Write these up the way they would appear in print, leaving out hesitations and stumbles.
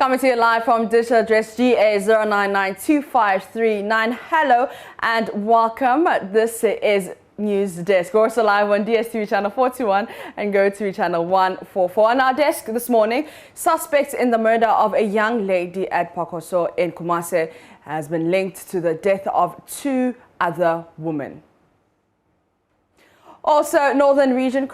Coming to you live from digital address GA09925339. Hello and welcome. This is News Desk. We're also live on DSTV channel 41 and go to channel 144. On our desk this morning, suspects in the murder of a young lady at Parkoso in Kumase has been linked to the death of 2 other women. Also, Northern Region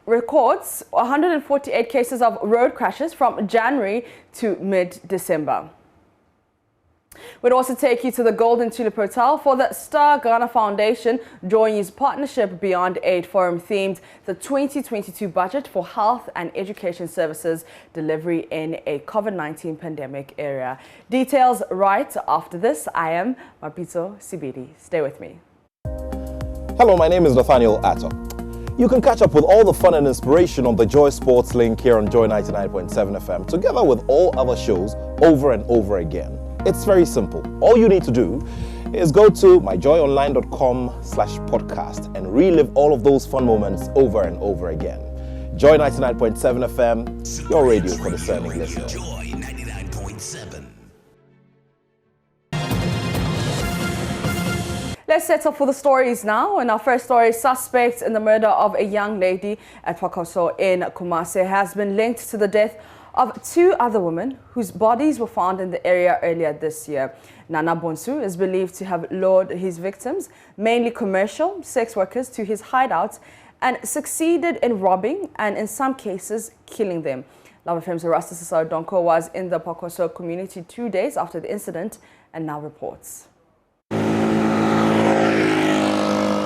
records 148 cases of road crashes from January to mid-December. We'd also take you to the Golden Tulip Hotel for the Star Ghana Foundation Joint Partnership Beyond Aid Forum themed the 2022 budget for health and education services delivery in a COVID-19 pandemic area. Details right after this. I am Mapito Sibidi. Stay with me. Hello, my name is Nathaniel Atto. You can catch up with all the fun and inspiration on the Joy Sports link here on Joy 99.7 FM, together with all other shows over and over again. It's very simple. All you need to do is go to myjoyonline.com/podcast and relive all of those fun moments over and over again. Joy 99.7 FM, your radio for discerning listeners. Joy 99.7. Let's set up for the stories now. And our first story, suspect in the murder of a young lady at Parkoso in Kumase has been linked to the death of 2 other women whose bodies were found in the area earlier this year. Nana Bonsu is believed to have lured his victims, mainly commercial sex workers, to his hideout and succeeded in robbing and in some cases killing them. Love FM's Rasta Sasar Donko was in the Parkoso community 2 days after the incident and now reports.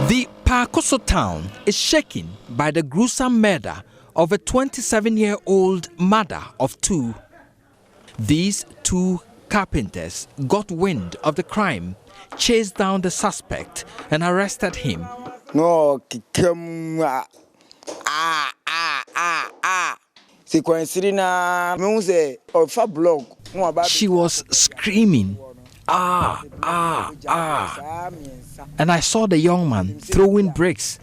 The Parkoso town is shaken by the gruesome murder of a 27-year-old mother of 2. These 2 carpenters got wind of the crime, chased down the suspect and arrested him. She was screaming, "Ah, ah, ah." And I saw the young man throwing bricks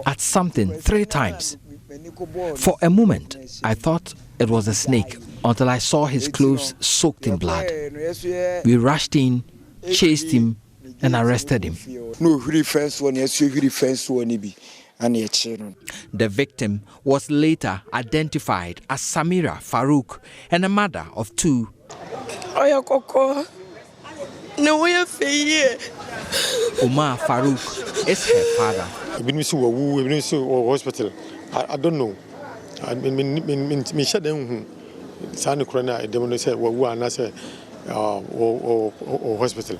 at something 3 times. For a moment, I thought it was a snake until I saw his clothes soaked in blood. We rushed in, chased him, and arrested him. The victim was later identified as Samira Farouk and a mother of 2. Umar Farouk is her father. I don't know. Hospital.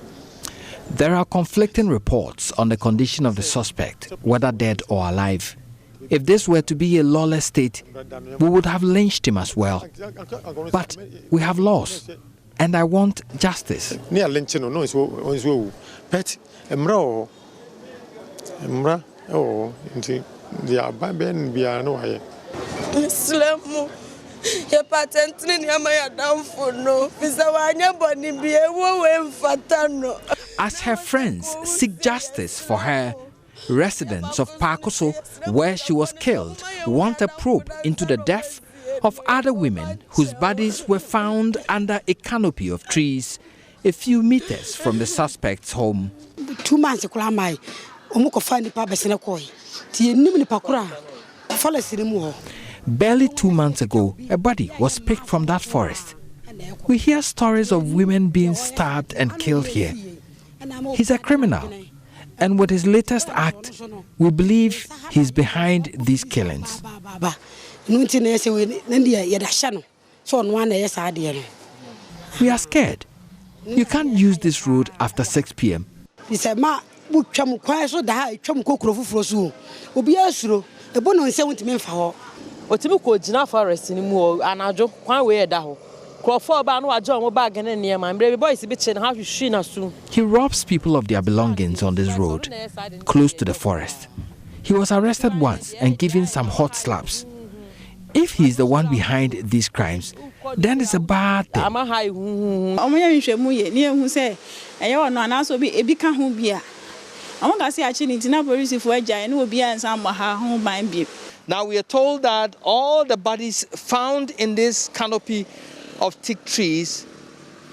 There are conflicting reports on the condition of the suspect, whether dead or alive. If this were to be a lawless state, we would have lynched him as well. But we have laws, and I want justice. As her friends seek justice for her, residents of Parkoso, where she was killed, want a probe into the death of other women whose bodies were found under a canopy of trees a few meters from the suspect's home. 2 months Barely 2 months ago, a body was picked from that forest. We hear stories of women being stabbed and killed here. He's a criminal, and with his latest act, we believe he's behind these killings. We are scared. You can't use this road after 6 p.m. He robs people of their belongings on this road, close to the forest. He was arrested once and given some hot slaps. If he's the one behind these crimes, then it's a bad thing. Now we are told that all the bodies found in this canopy of teak trees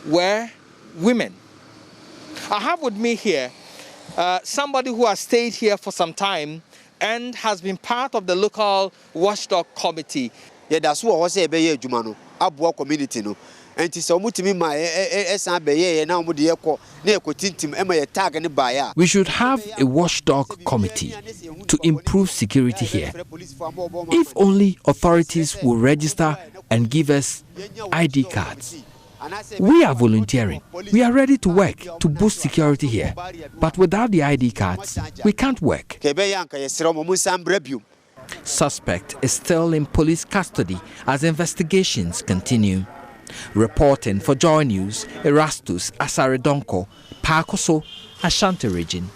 were women. I have with me here somebody who has stayed here for some time and has been part of the local watchdog committee. Yeah, that's what I say. Be Jumano, Abwa community no. And it's so much me my now with the echo near team tag and buyer. We should have a watchdog committee to improve security here. If only authorities will register and give us ID cards. We are volunteering. We are ready to work to boost security here. But without the ID cards, we can't work. Suspect is still in police custody as investigations continue. Reporting for Joy News, Erastus Asaredonko, Parkoso, Ashanti region.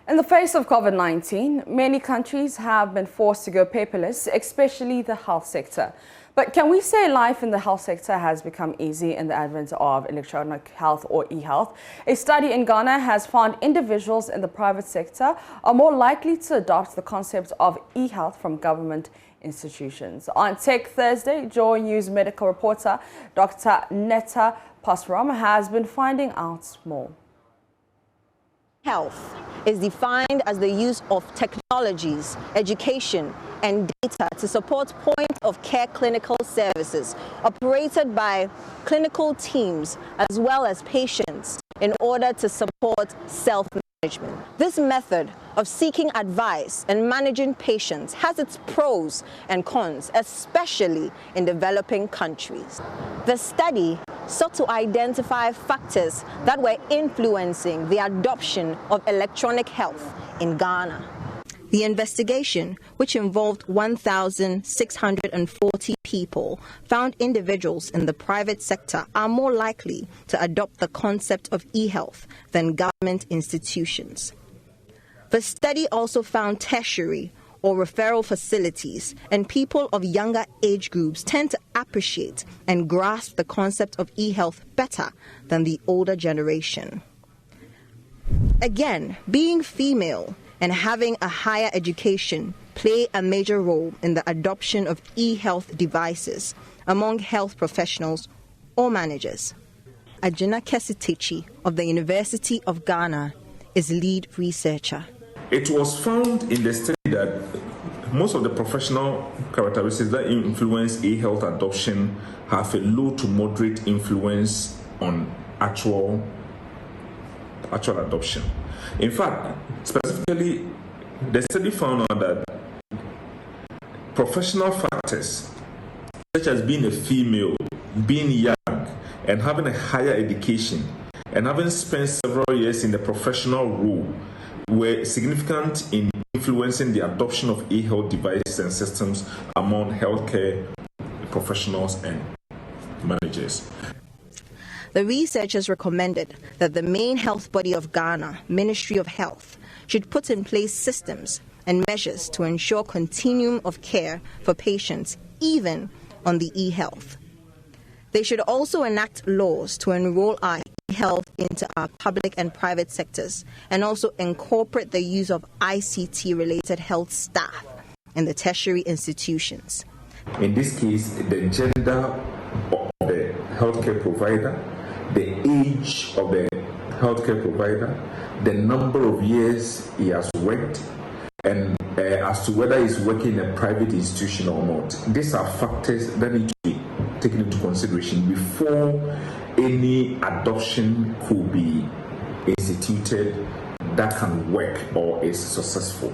In the face of COVID-19, many countries have been forced to go paperless, especially the health sector. But can we say life in the health sector has become easy in the advent of electronic health or e-health? A study in Ghana has found individuals in the private sector are more likely to adopt the concept of e-health from government institutions. On Tech Thursday, Joy News medical reporter Dr. Netta Pasram has been finding out more. Health is defined as the use of technologies, education, and data to support point-of-care clinical services operated by clinical teams as well as patients in order to support self-management. This method of seeking advice and managing patients has its pros and cons, especially in developing countries. The study sought to identify factors that were influencing the adoption of electronic health in Ghana. The investigation, which involved 1,640 people, found individuals in the private sector are more likely to adopt the concept of e-health than government institutions. The study also found tertiary or referral facilities and people of younger age groups tend to appreciate and grasp the concept of e-health better than the older generation. Again, being female and having a higher education play a major role in the adoption of e-health devices among health professionals or managers. Ajina Kesitechi of the University of Ghana is lead researcher. It was found in the study that most of the professional characteristics that influence e-health adoption have a low to moderate influence on actual adoption. In fact, specifically, the study found out that professional factors, such as being a female, being young, and having a higher education, and having spent several years in the professional role, were significant in influencing the adoption of e-health devices and systems among healthcare professionals and managers. The researchers recommended that the main health body of Ghana, Ministry of Health, should put in place systems and measures to ensure continuum of care for patients, even on the e-health. They should also enact laws to enroll our e-health into our public and private sectors, and also incorporate the use of ICT-related health staff in the tertiary institutions. In this case, the gender of the healthcare provider, the age of the healthcare provider, the number of years he has worked, and as to whether he's working in a private institution or not. These are factors that need to be taken into consideration before any adoption could be instituted that can work or is successful.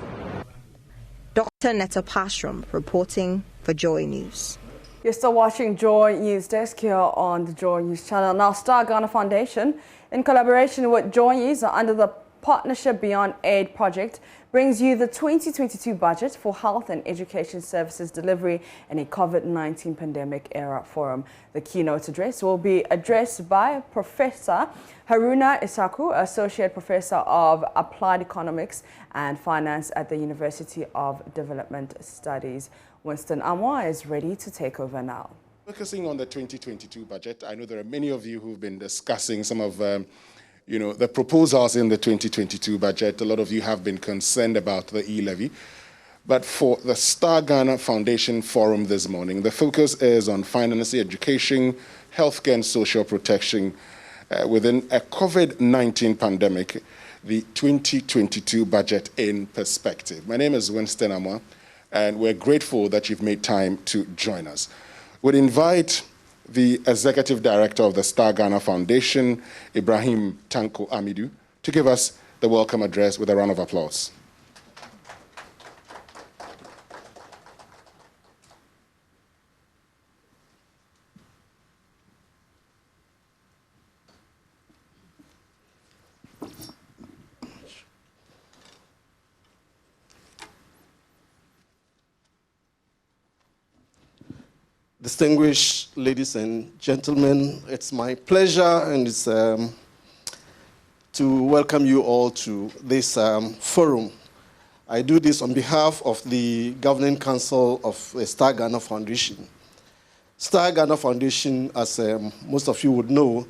Dr. Netta Pasram reporting for Joy News. You're still watching Joy News Desk here on the Joy News channel. Now, Star Ghana Foundation, in collaboration with Joy News under the Partnership Beyond Aid project, brings you the 2022 budget for health and education services delivery in a COVID-19 pandemic era forum. The keynote address will be addressed by Professor Haruna Isaku, Associate Professor of Applied Economics and Finance at the University of Development Studies. Winston Amwa is ready to take over now. Focusing on the 2022 budget, I know there are many of you who've been discussing some of the proposals in the 2022 budget. A lot of you have been concerned about the e-levy. But for the Star Ghana Foundation Forum this morning, the focus is on financing, education, healthcare, and social protection within a COVID-19 pandemic, the 2022 budget in perspective. My name is Winston Amwa, and we're grateful that you've made time to join us. We'd invite the Executive Director of the Star Ghana Foundation, Ibrahim Tanko Amidu, to give us the welcome address with a round of applause. Distinguished ladies and gentlemen, it's my pleasure and it's to welcome you all to this forum. I do this on behalf of the Governing Council of the Star Ghana Foundation. Star Ghana Foundation, as most of you would know,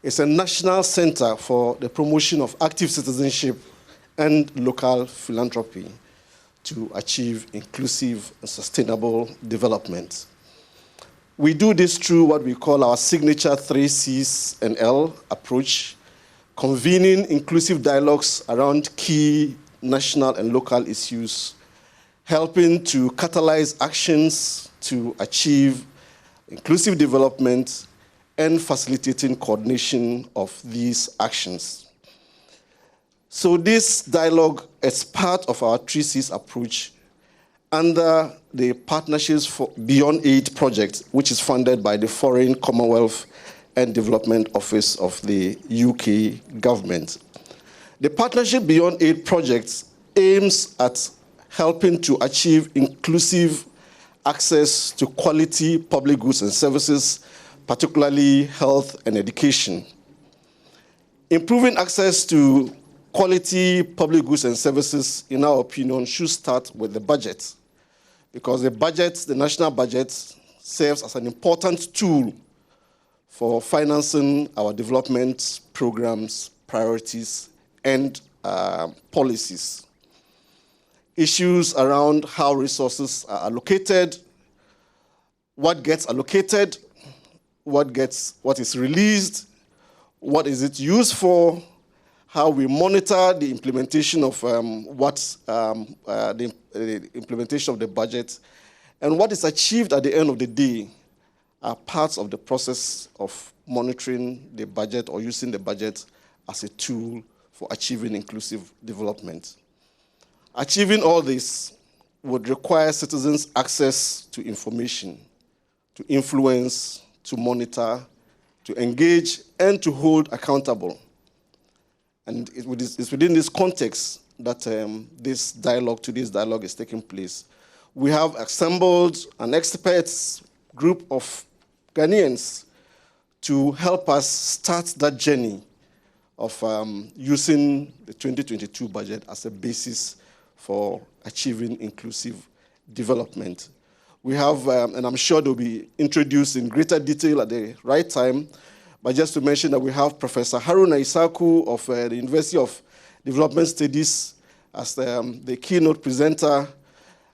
is a national center for the promotion of active citizenship and local philanthropy to achieve inclusive and sustainable development. We do this through what we call our signature 3 C's and L approach, convening inclusive dialogues around key national and local issues, helping to catalyze actions to achieve inclusive development, and facilitating coordination of these actions. So this dialogue is part of our 3 C's approach under the Partnerships for Beyond Aid project, which is funded by the Foreign, Commonwealth and Development Office of the UK government. The Partnership Beyond Aid project aims at helping to achieve inclusive access to quality public goods and services, particularly health and education. Improving access to quality public goods and services, in our opinion, should start with the budget, because the budget, the national budget, serves as an important tool for financing our development programs, priorities, and policies. Issues around how resources are allocated, what gets allocated, what is released, what is it used for, how we monitor the implementation of the implementation of the budget, and what is achieved at the end of the day are parts of the process of monitoring the budget or using the budget as a tool for achieving inclusive development. Achieving all this would require citizens' access to information, to influence, to monitor, to engage, and to hold accountable. And it's within this context that today's dialogue is taking place. We have assembled an experts group of Ghanaians to help us start that journey of using the 2022 budget as a basis for achieving inclusive development. We have, and I'm sure they'll be introduced in greater detail at the right time, but just to mention that we have Professor Haruna Isaku of the University of Development Studies as the keynote presenter.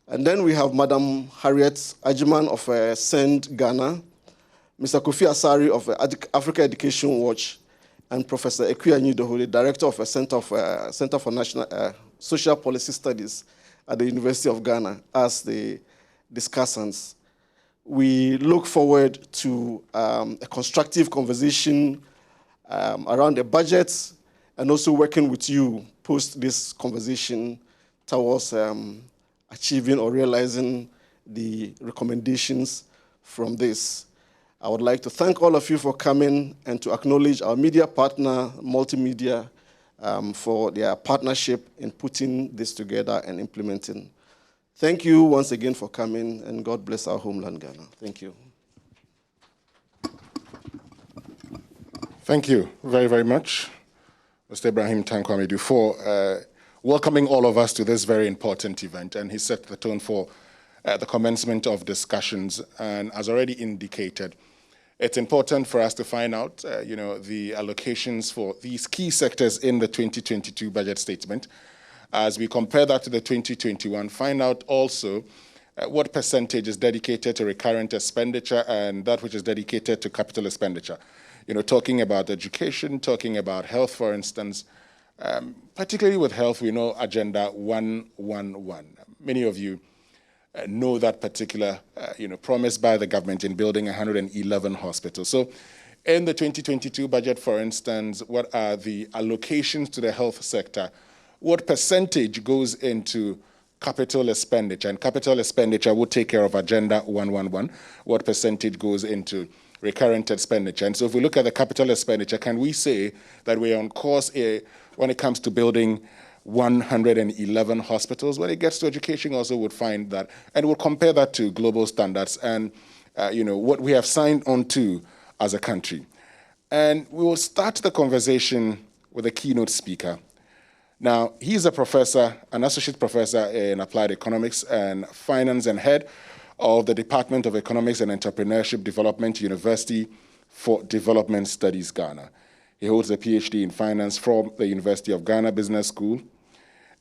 And then we have Madam Harriet Ajiman of SEND Ghana, Mr. Kofi Asari of Africa Education Watch, and Professor Ekuya Nyidoho, the Director of a Center for National Social Policy Studies at the University of Ghana, as the discussants. We look forward to a constructive conversation around the budget and also working with you post this conversation towards achieving or realizing the recommendations from this. I would like to thank all of you for coming and to acknowledge our media partner, Multimedia, for their partnership in putting this together and implementing. Thank you once again for coming, and God bless our homeland, Ghana. Thank you. Thank you very, very much, Mr. Ibrahim Tanko Amidu, for welcoming all of us to this very important event. And he set the tone for the commencement of discussions. And as already indicated, it's important for us to find out, the allocations for these key sectors in the 2022 budget statement. as we compare that to the 2021, find out also what percentage is dedicated to recurrent expenditure and that which is dedicated to capital expenditure. You know, talking about education, talking about health, for instance, particularly with health, we know Agenda 111. Many of you know that particular, promise by the government in building 111 hospitals. So in the 2022 budget, for instance, what are the allocations to the health sector? What percentage goes into capital expenditure? And capital expenditure will take care of Agenda 111. What percentage goes into recurrent expenditure? And so if we look at the capital expenditure, can we say that we're on course when it comes to building 111 hospitals? When it gets to education, also would find that, and we'll compare that to global standards and what we have signed on to as a country. And we will start the conversation with a keynote speaker. Now, he's a professor, an associate professor in applied economics and finance and head of the Department of Economics and Entrepreneurship Development, University for Development Studies, Ghana. He holds a PhD in finance from the University of Ghana Business School.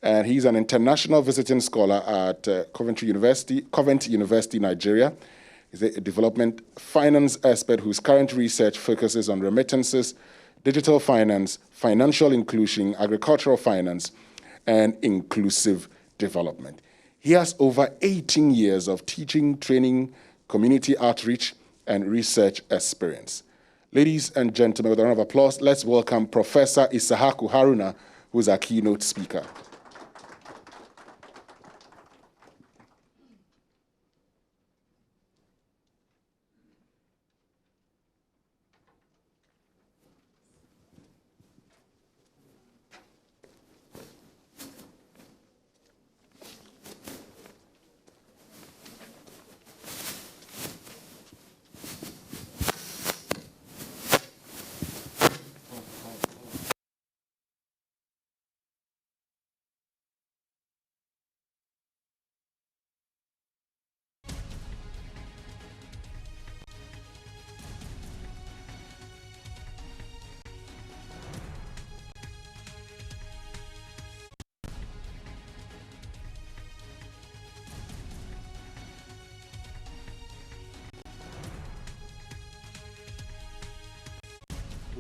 And he's an international visiting scholar at Covent University, Nigeria. He's a development finance expert whose current research focuses on remittances, digital finance, financial inclusion, agricultural finance, and inclusive development. He has over 18 years of teaching, training, community outreach, and research experience. Ladies and gentlemen, with a round of applause, let's welcome Professor Isahaku Haruna, who is our keynote speaker.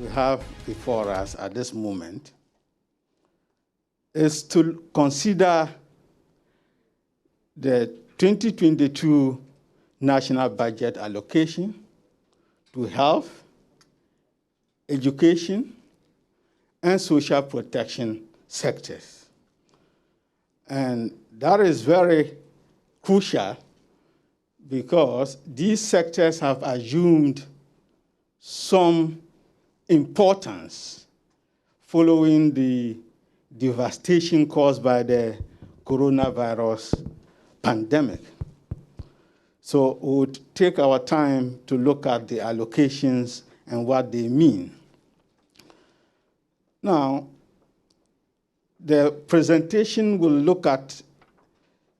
We have before us at this moment is to consider the 2022 national budget allocation to health, education, and social protection sectors. And that is very crucial because these sectors have assumed some importance following the devastation caused by the coronavirus pandemic. So we would take our time to look at the allocations and what they mean. Now, the presentation will look at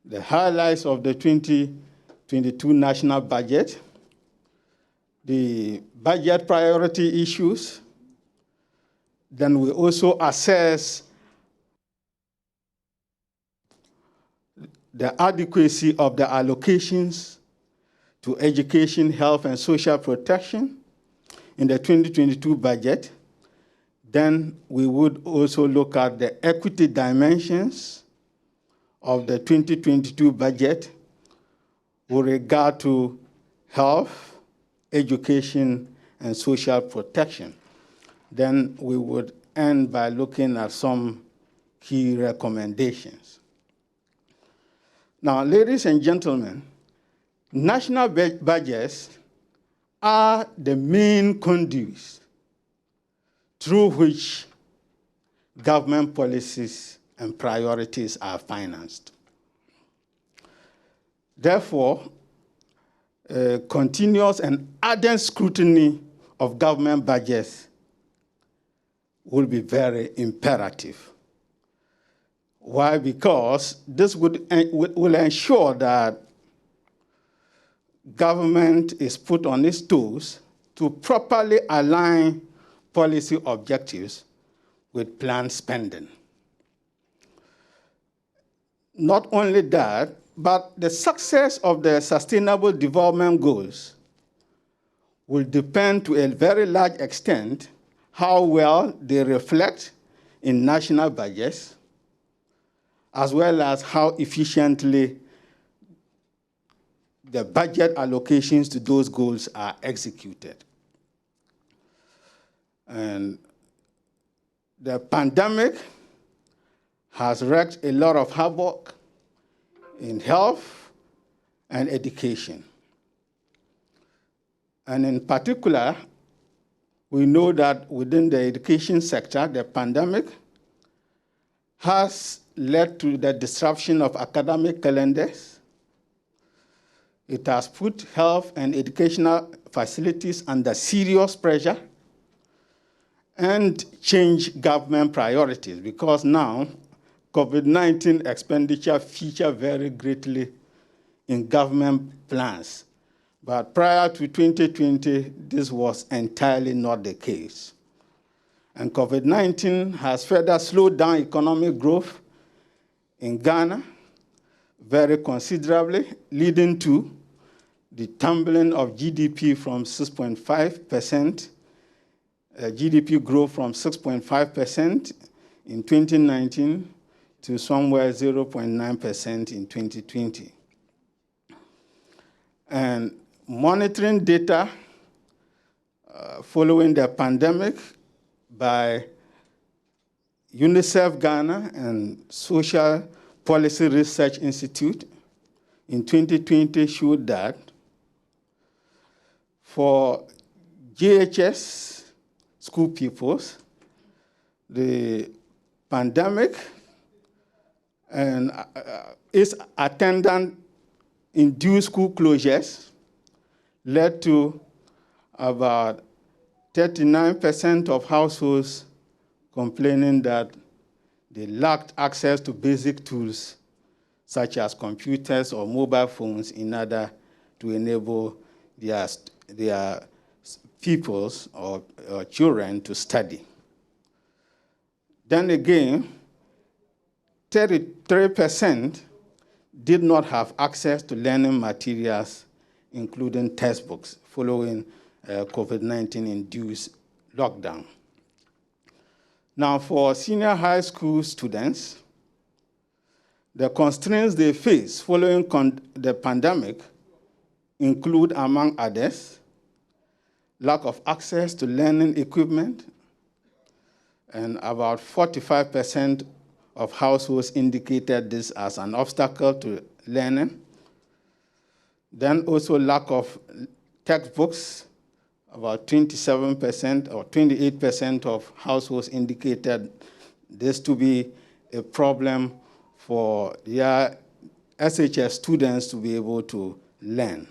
the highlights of the 2022 national budget, the budget priority issues. Then we also assess the adequacy of the allocations to education, health, and social protection in the 2022 budget. Then we would also look at the equity dimensions of the 2022 budget with regard to health, education, and social protection. Then we would end by looking at some key recommendations. Now, ladies and gentlemen, national budgets are the main conduits through which government policies and priorities are financed. Therefore, continuous and ardent scrutiny of government budgets will be very imperative. Why? Because this will ensure that government is put on its toes to properly align policy objectives with planned spending. Not only that, but the success of the Sustainable Development Goals will depend to a very large extent how well they reflect in national budgets, as well as how efficiently the budget allocations to those goals are executed. And the pandemic has wreaked a lot of havoc in health and education. And in particular, we know that within the education sector, the pandemic has led to the disruption of academic calendars. It has put health and educational facilities under serious pressure and changed government priorities, because now COVID-19 expenditure feature very greatly in government plans. But prior to 2020, this was entirely not the case. And COVID-19 has further slowed down economic growth in Ghana very considerably, leading to the tumbling of GDP from 6.5%, GDP growth from 6.5% in 2019 to somewhere 0.9% in 2020. And monitoring data following the pandemic by UNICEF Ghana and Social Policy Research Institute in 2020 showed that for JHS school pupils, the pandemic and its attendant-induced school closures led to about 39% of households complaining that they lacked access to basic tools such as computers or mobile phones in order to enable their pupils or children to study. Then again, 33% did not have access to learning materials, including textbooks, following COVID-19-induced lockdown. Now, for senior high school students, the constraints they face following the pandemic include, among others, lack of access to learning equipment, and about 45% of households indicated this as an obstacle to learning. Then also lack of textbooks. About 27% or 28% of households indicated this to be a problem for their SHS students to be able to learn.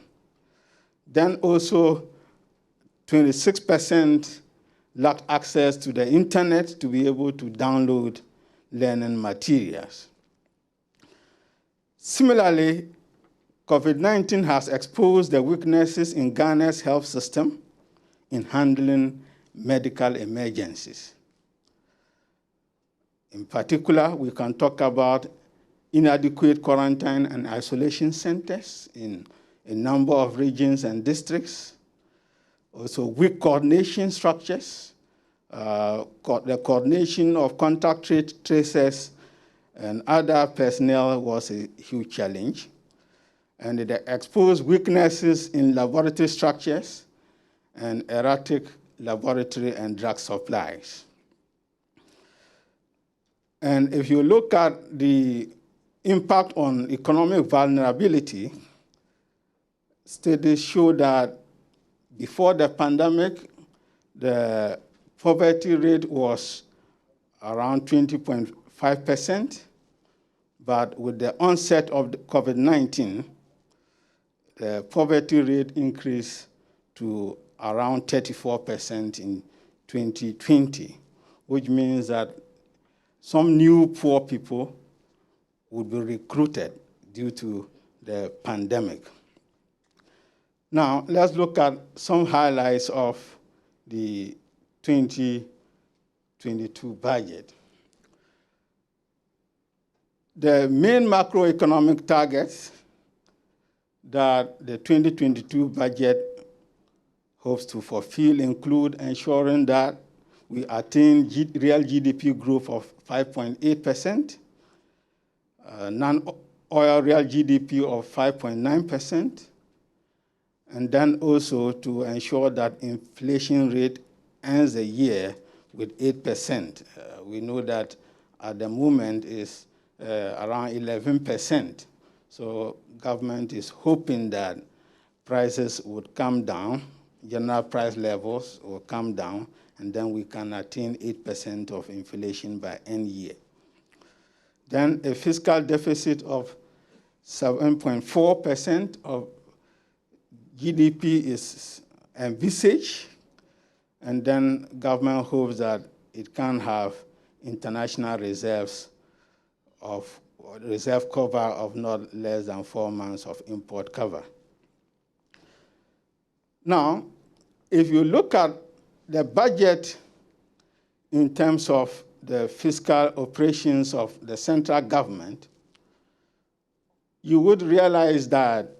Then also 26% lacked access to the internet to be able to download learning materials. Similarly, COVID-19 has exposed the weaknesses in Ghana's health system in handling medical emergencies. In particular, we can talk about inadequate quarantine and isolation centers in a number of regions and districts, also weak coordination structures, the coordination of contact tracers and other personnel was a huge challenge, and the exposed weaknesses in laboratory structures and erratic laboratory and drug supplies. And if you look at the impact on economic vulnerability, studies show that before the pandemic, the poverty rate was around 20.5%, but with the onset of the COVID-19, the poverty rate increased to around 34% in 2020, which means that some new poor people would be recruited due to the pandemic. Now, let's look at some highlights of the 2022 budget. The main macroeconomic targets that the 2022 budget hopes to fulfill include ensuring that we attain real GDP growth of 5.8%, non-oil real GDP of 5.9%, and then also to ensure that inflation rate ends the year with 8%. We know that at the moment is around 11%. So government is hoping that prices would come down, general price levels will come down, and then we can attain 8% of inflation by end year. Then a fiscal deficit of 7.4% of GDP is envisaged, and then government hopes that it can have international reserve cover of not less than 4 months of import cover. Now, if you look at the budget in terms of the fiscal operations of the central government, you would realize that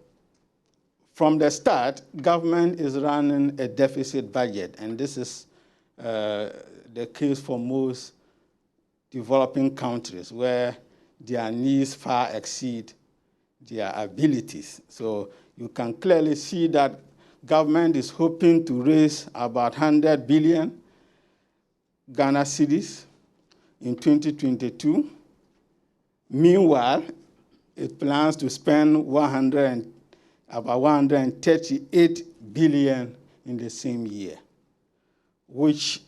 from the start, government is running a deficit budget, and this is the case for most developing countries where their needs far exceed their abilities. So you can clearly see that government is hoping to raise about 100 billion Ghana cedis in 2022. Meanwhile, it plans to spend about 138 billion in the same year, which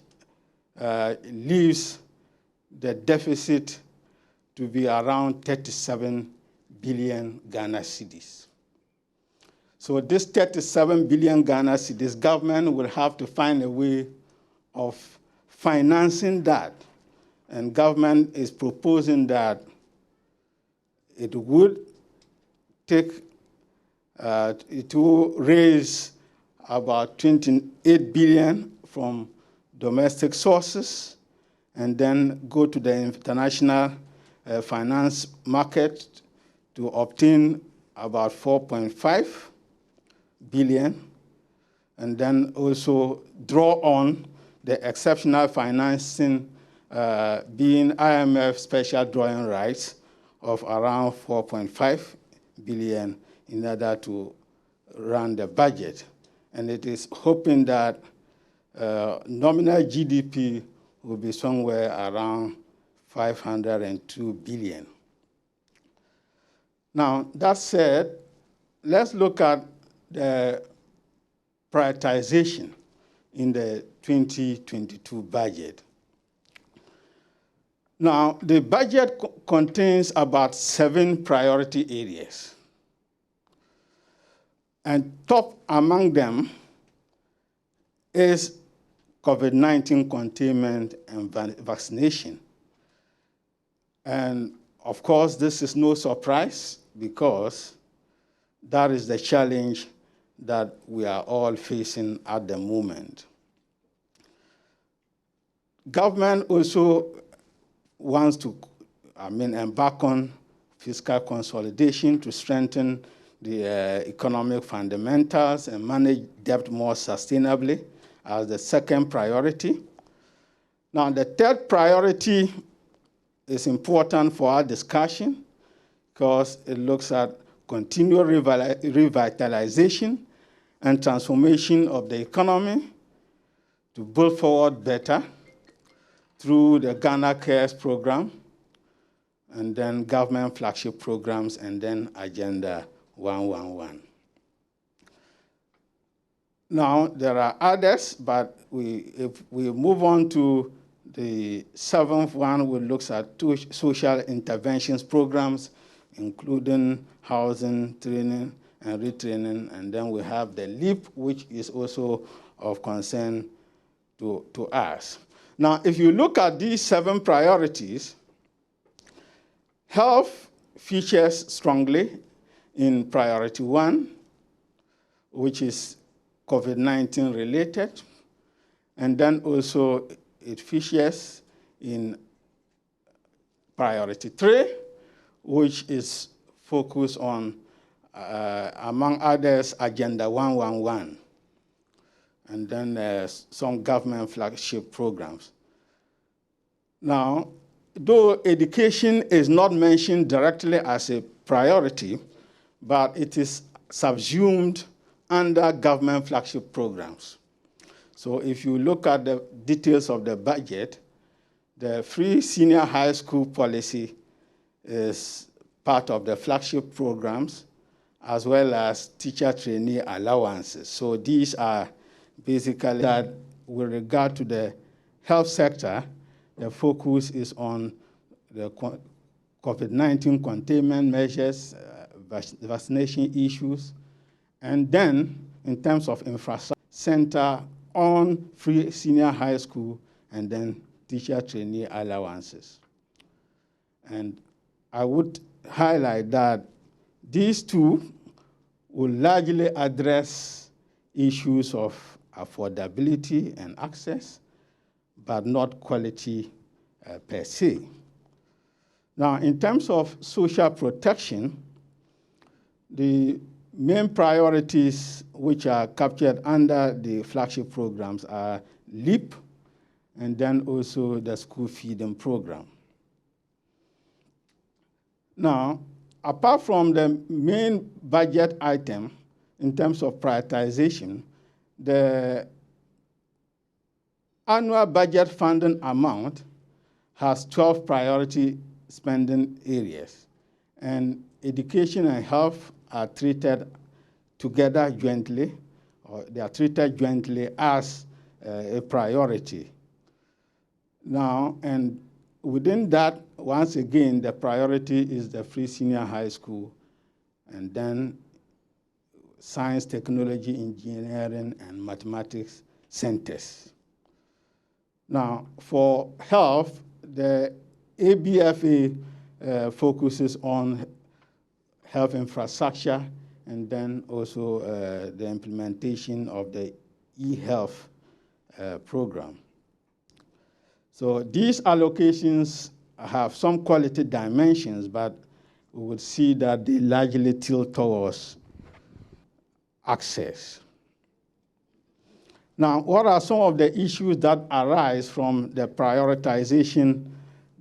leaves the deficit to be around 37 billion Ghana cedis. So this 37 billion Ghana cedis, government will have to find a way of financing that. And government is proposing that it would it will raise about 28 billion from domestic sources and then go to the international finance market to obtain about 4.5 billion, and then also draw on the exceptional financing being IMF special drawing rights of around 4.5 billion in order to run the budget. And it is hoping that nominal GDP will be somewhere around 502 billion. Now, that said, let's look at the prioritization in the 2022 budget. Now, the budget contains about 7 priority areas. And top among them is COVID-19 containment and vaccination. And of course, this is no surprise because that is the challenge that we are all facing at the moment. Government also wants to, embark on fiscal consolidation to strengthen the economic fundamentals and manage debt more sustainably as the second priority. Now, the third priority is important for our discussion because it looks at continual revitalization and transformation of the economy to build forward better through the Ghana Cares program, and then government flagship programs, and then Agenda 111. Now, there are others, but if we move on to the 7th one, which looks at social interventions programs, including housing, training, and retraining, and then we have the LEAP, which is also of concern to us. Now, if you look at these 7 priorities, health features strongly in priority 1, which is COVID-19 related, and then also it features in priority 3, which is focused on, among others, Agenda 111, and then some government flagship programs. Now, though education is not mentioned directly as a priority, but it is subsumed under government flagship programs. So if you look at the details of the budget, the free senior high school policy is part of the flagship programs, as well as teacher trainee allowances. So these are basically that with regard to the health sector, the focus is on the COVID-19 containment measures, vaccination issues, and then in terms of infrastructure, center on free senior high school and then teacher trainee allowances. And I would highlight that these two will largely address issues of affordability and access, but not quality per se. Now, in terms of social protection, the main priorities which are captured under the flagship programs are LEAP and then also the school feeding program. Now, apart from the main budget item in terms of prioritization, the annual budget funding amount has 12 priority spending areas, and education and health are treated together jointly, or they are treated jointly as a priority. Now, and within that, once again, the priority is the free senior high school, and then science, technology, engineering, and mathematics centers. Now, for health, the ABFA focuses on health infrastructure and then also the implementation of the e-health program. So these allocations have some quality dimensions, but we would see that they largely tilt towards access. Now, what are some of the issues that arise from the prioritization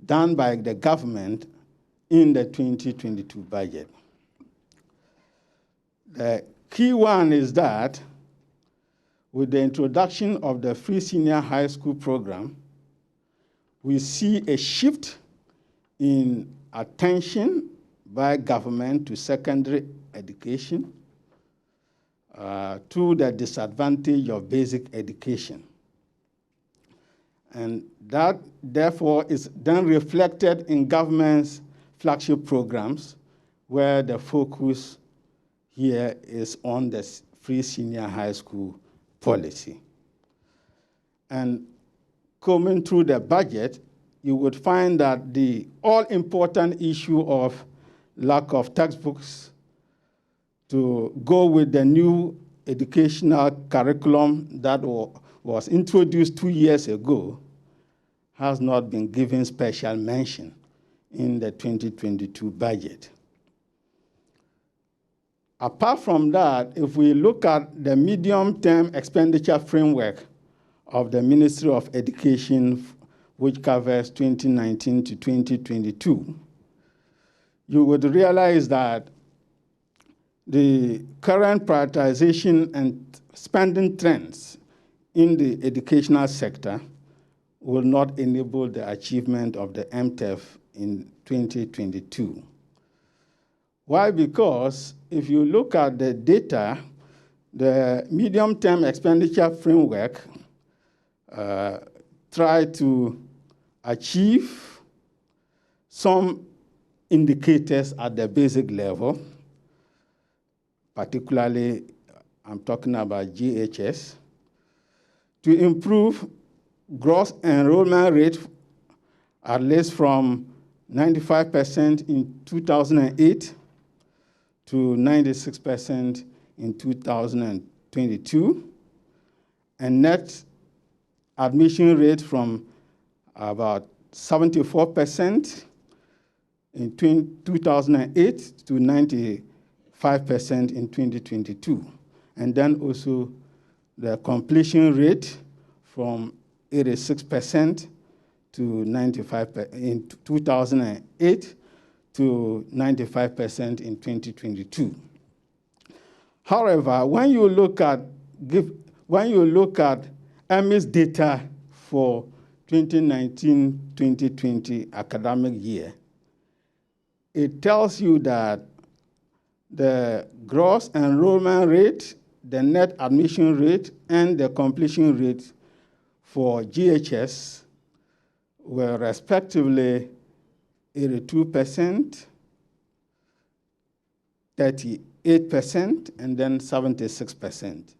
done by the government in the 2022 budget? The key one is that with the introduction of the free senior high school program, we see a shift in attention by government to secondary education to the disadvantage of basic education. And that, therefore, is then reflected in government's flagship programs, where the focus here is on the free senior high school policy. And coming through the budget, you would find that the all-important issue of lack of textbooks to go with the new educational curriculum that was introduced 2 years ago has not been given special mention in the 2022 budget. Apart from that, if we look at the medium-term expenditure framework of the Ministry of Education, which covers 2019 to 2022, you would realize that the current prioritization and spending trends in the educational sector will not enable the achievement of the MTEF in 2022. Why? Because if you look at the data, the medium-term expenditure framework try to achieve some indicators at the basic level, particularly I'm talking about GHS, to improve gross enrollment rate at least from 95% in 2008 to 96% in 2022, and net admission rate from about 74% in 2008 to 95% in 2022. And then also the completion rate from 86% to 95% in 2008 to 95% in 2022. However, when you look at EMI's data for 2019-2020 academic year, it tells you that the gross enrollment rate, the net admission rate, and the completion rate for GHS were respectively 82%, 38%, and then 76%.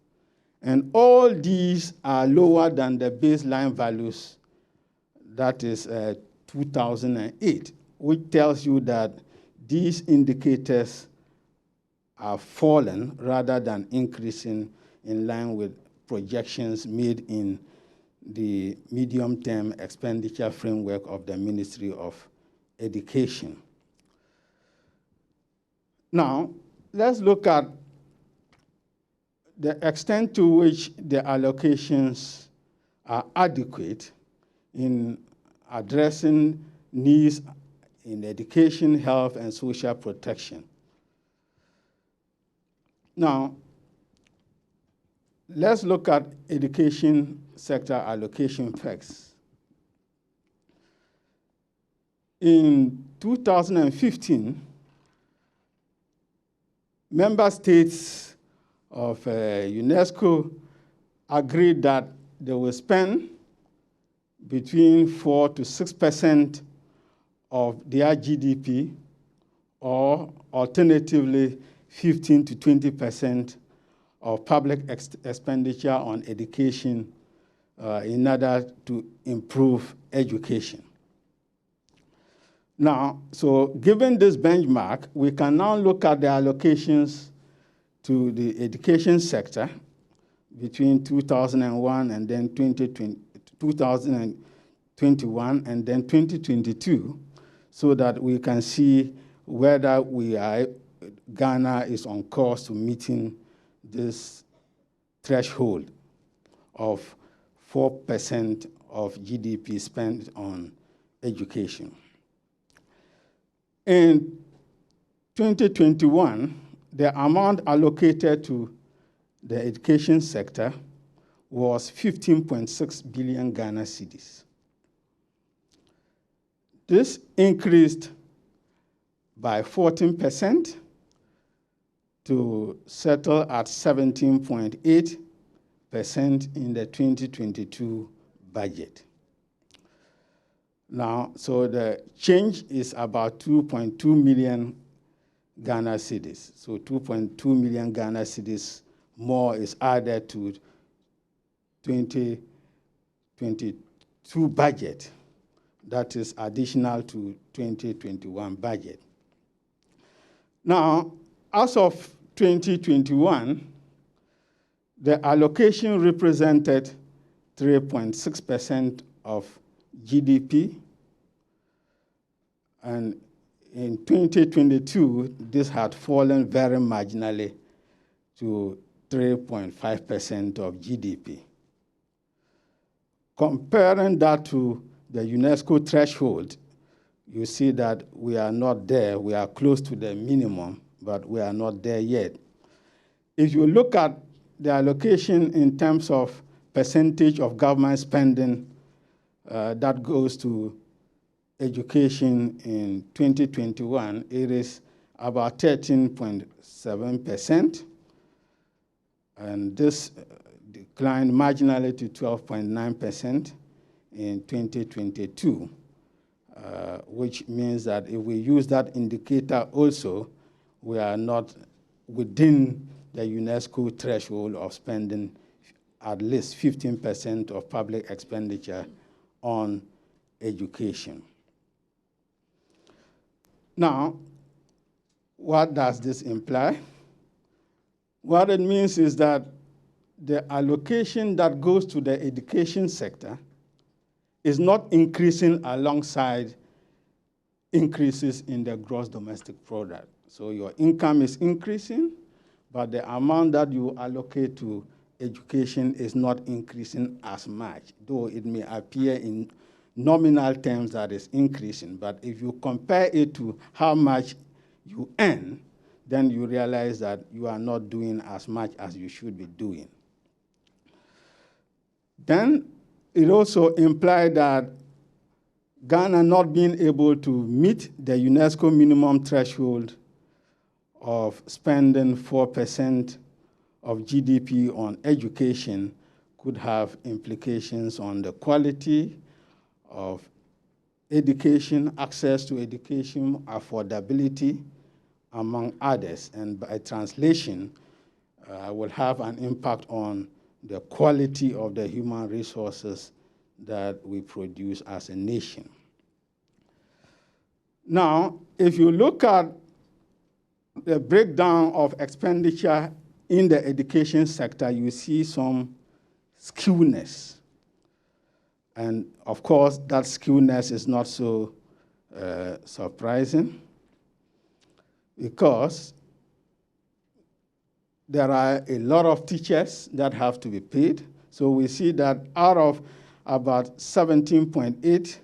And all these are lower than the baseline values, that is 2008, which tells you that these indicators are fallen rather than increasing in line with projections made in the medium-term expenditure framework of the Ministry of Education. Now, let's look at the extent to which the allocations are adequate in addressing needs in education, health, and social protection. Now, let's look at education sector allocation facts. In 2015, member states of UNESCO agreed that they will spend between 4 to 6% of their GDP, or alternatively 15 to 20% of public expenditure on education in order to improve education. Now, so given this benchmark, we can now look at the allocations to the education sector between 2001 and then 2021 and then 2022, so that we can see whether Ghana is on course to meeting this threshold of 4% of GDP spent on education. In 2021, the amount allocated to the education sector was 15.6 billion Ghana cedis. This increased by 14% to settle at 17.8% in the 2022 budget. Now, so the change is about 2.2 million Ghana cedis. So 2.2 million Ghana cedis more is added to 2022 budget. That is additional to 2021 budget. Now, as of 2021, the allocation represented 3.6% of GDP, and in 2022, this had fallen very marginally to 3.5% of GDP. Comparing that to the UNESCO threshold, you see that we are not there. We are close to the minimum, but we are not there yet. If you look at the allocation in terms of percentage of government spending that goes to education in 2021, it is about 13.7%, and this declined marginally to 12.9% in 2022, which means that if we use that indicator also, we are not within the UNESCO threshold of spending at least 15% of public expenditure on education. Now, what does this imply? What it means is that the allocation that goes to the education sector is not increasing alongside increases in the gross domestic product. So your income is increasing, but the amount that you allocate to education is not increasing as much, though it may appear in nominal terms that is increasing. But if you compare it to how much you earn, then you realize that you are not doing as much as you should be doing. Then it also implied that Ghana not being able to meet the UNESCO minimum threshold of spending 4% of GDP on education could have implications on the quality of education, access to education, affordability, among others. And by translation, will have an impact on the quality of the human resources that we produce as a nation. Now, if you look at the breakdown of expenditure in the education sector, you see some skewness. And of course, that skewness is not so surprising, because there are a lot of teachers that have to be paid. So we see that out of about 17.8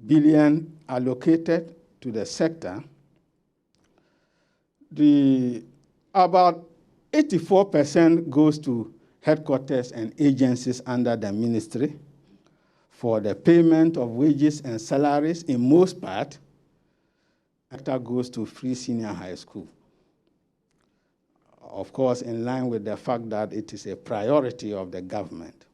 billion allocated to the sector, about 84% goes to headquarters and agencies under the ministry for the payment of wages and salaries. In most part, sector goes to free senior high school. Of course, in line with the fact that it is a priority of the government.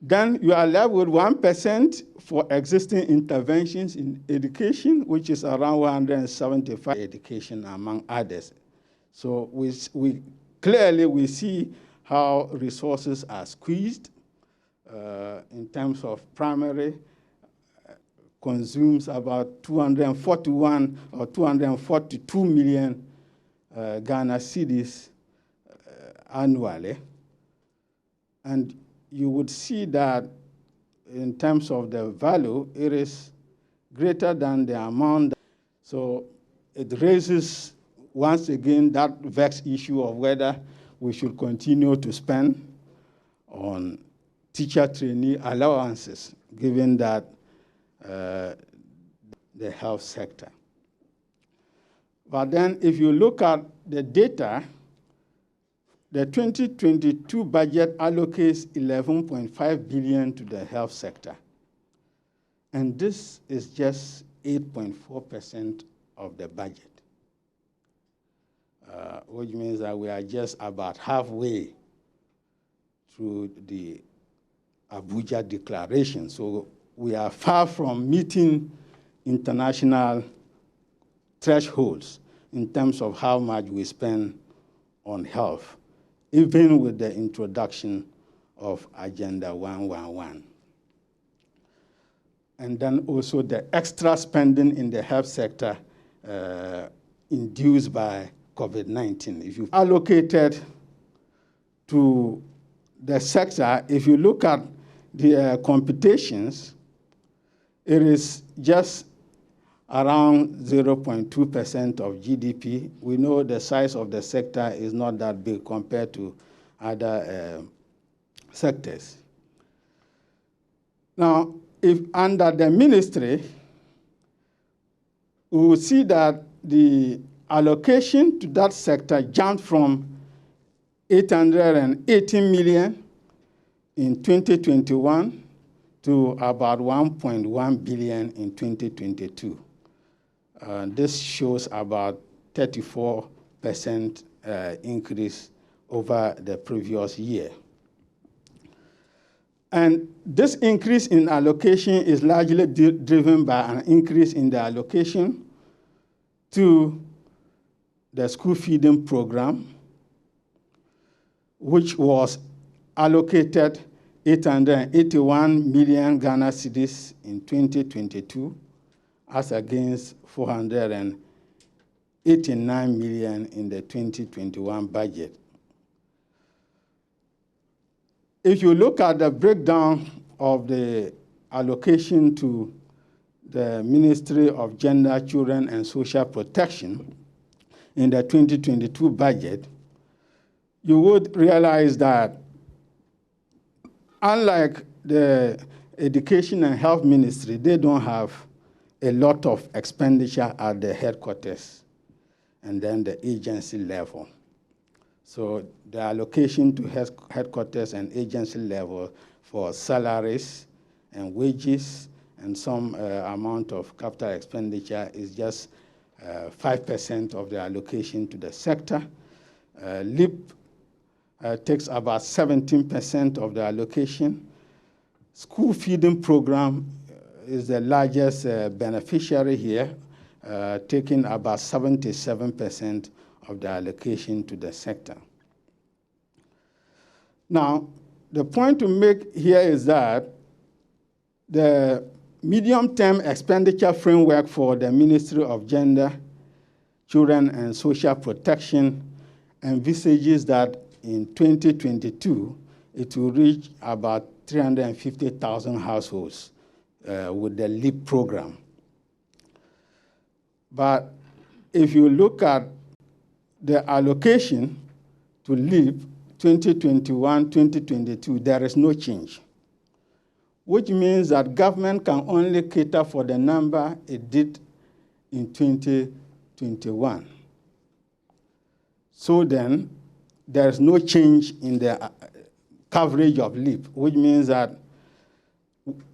Then you are left with 1% for existing interventions in education, which is around 175 education, among others. So we clearly see how resources are squeezed in terms of primary, consumes about 241 or 242 million Ghana cedis annually. And you would see that in terms of the value, it is greater than the amount. So it raises, once again, that vexed issue of whether we should continue to spend on teacher trainee allowances, given that the health sector. But then if you look at the data, the 2022 budget allocates 11.5 billion to the health sector. And this is just 8.4% of the budget, which means that we are just about halfway through the Abuja Declaration. So we are far from meeting international thresholds in terms of how much we spend on health, even with the introduction of Agenda 111. And then also the extra spending in the health sector induced by COVID-19. If you allocated to the sector, if you look at the computations, it is just around 0.2% of GDP. We know the size of the sector is not that big compared to other sectors. Now, if under the ministry, we will see that the allocation to that sector jumped from 818 million in 2021 to about 1.1 billion in 2022. This shows about 34% increase over the previous year. And this increase in allocation is largely driven by an increase in the allocation to the school feeding program, which was allocated 881 million Ghana cedis in 2022, as against 489 million in the 2021 budget. If you look at the breakdown of the allocation to the Ministry of Gender, Children and Social Protection in the 2022 budget, you would realize that unlike the Education and Health Ministry, they don't have a lot of expenditure at the headquarters and then the agency level. So the allocation to headquarters and agency level for salaries and wages and some amount of capital expenditure is just 5% of the allocation to the sector. LEAP takes about 17% of the allocation. School feeding program is the largest beneficiary here, taking about 77% of the allocation to the sector. Now, the point to make here is that the medium-term expenditure framework for the Ministry of Gender, Children and Social Protection envisages that in 2022, it will reach about 350,000 households with the LEAP program. But if you look at the allocation to LEAP 2021-2022, there is no change, which means that government can only cater for the number it did in 2021. So then, there is no change in the coverage of LEAP, which means that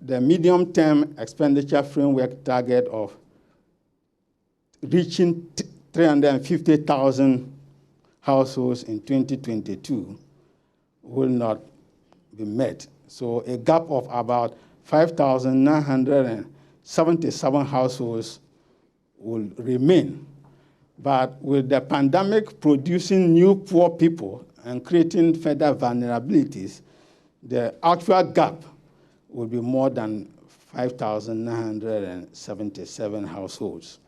the medium-term expenditure framework target of reaching 350,000 households in 2022 will not be met. So a gap of about 5,977 households will remain. But with the pandemic producing new poor people and creating further vulnerabilities, the actual gap will be more than 5,977 households.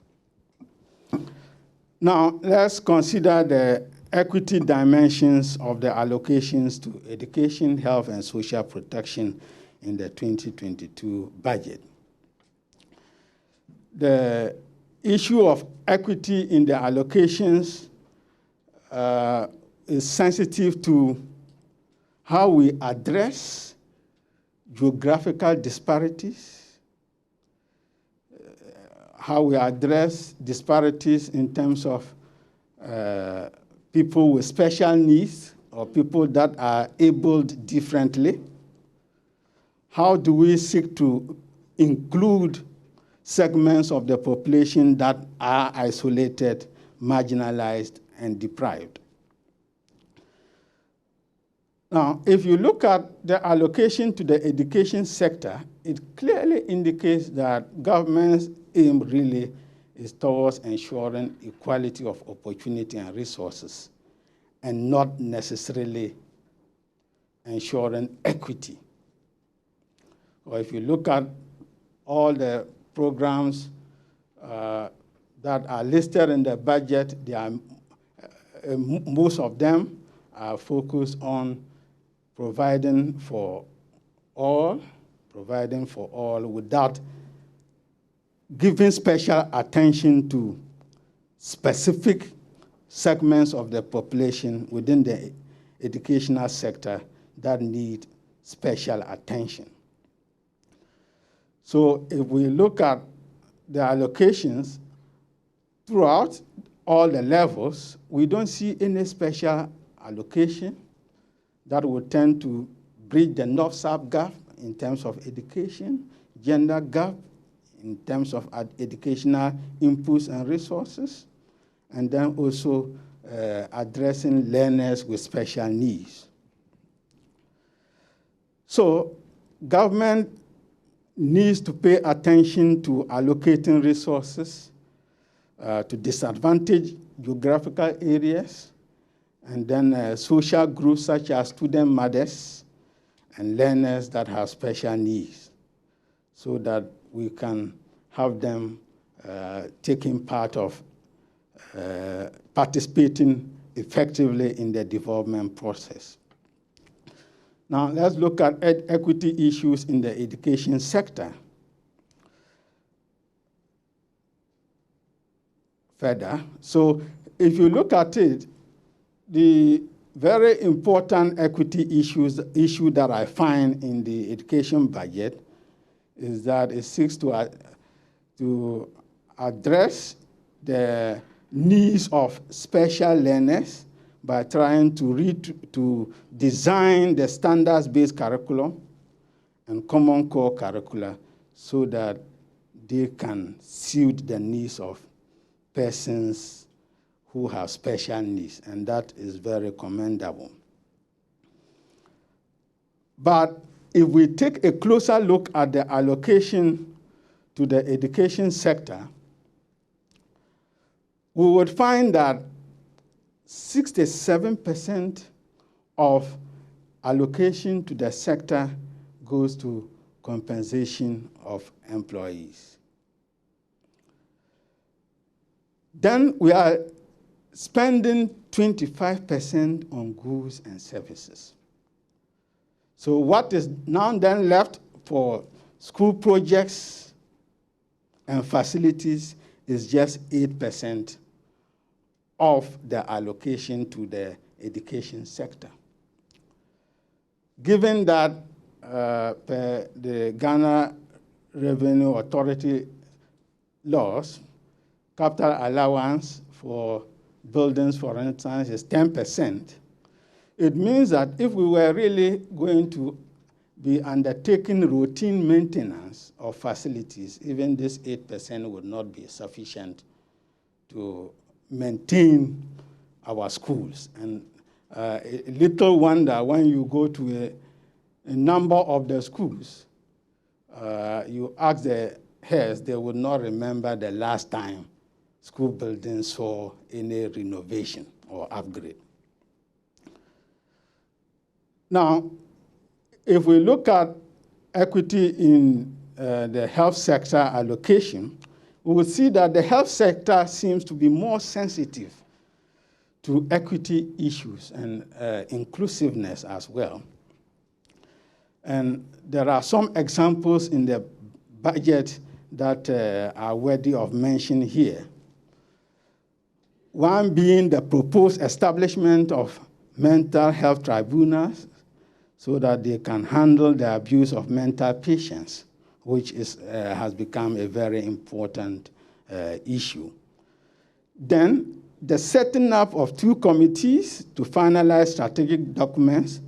Now, let's consider the equity dimensions of the allocations to education, health, and social protection in the 2022 budget. The issue of equity in the allocations is sensitive to how we address geographical disparities, how we address disparities in terms of people with special needs or people that are abled differently. How do we seek to include segments of the population that are isolated, marginalized, and deprived? Now, if you look at the allocation to the education sector, it clearly indicates that government's aim really is towards ensuring equality of opportunity and resources, and not necessarily ensuring equity. Or if you look at all the programs that are listed in the budget, they are, most of them are focused on providing for all without giving special attention to specific segments of the population within the educational sector that need special attention. So if we look at the allocations throughout all the levels, we don't see any special allocation that would tend to bridge the North-South gap in terms of education, gender gap in terms of educational inputs and resources, and then also addressing learners with special needs. So government needs to pay attention to allocating resources to disadvantaged geographical areas, and then social groups such as student mothers and learners that have special needs, so that we can have them taking part of participating effectively in the development process. Now, let's look at equity issues in the education sector. further. So if you look at it, the very important equity issue that I find in the education budget is that it seeks to address the needs of special learners by trying to design the standards-based curriculum and common core curricula so that they can suit the needs of persons who have special needs, and that is very commendable. But if we take a closer look at the allocation to the education sector, we would find that 67% of allocation to the sector goes to compensation of employees. Then we are spending 25% on goods and services. So what is now then left for school projects and facilities is just 8% of the allocation to the education sector. Given that per the Ghana Revenue Authority laws, capital allowance for buildings, for instance, is 10%. It means that if we were really going to be undertaking routine maintenance of facilities, even this 8% would not be sufficient to maintain our schools. And little wonder when you go to a number of the schools, you ask the heads, they would not remember the last time school buildings saw any renovation or upgrade. Now, if we look at equity in the health sector allocation, we will see that the health sector seems to be more sensitive to equity issues and inclusiveness as well. And there are some examples in the budget that are worthy of mention here. One being the proposed establishment of mental health tribunals so that they can handle the abuse of mental patients, which has become a very important issue. Then the setting up of 2 committees to finalize strategic documents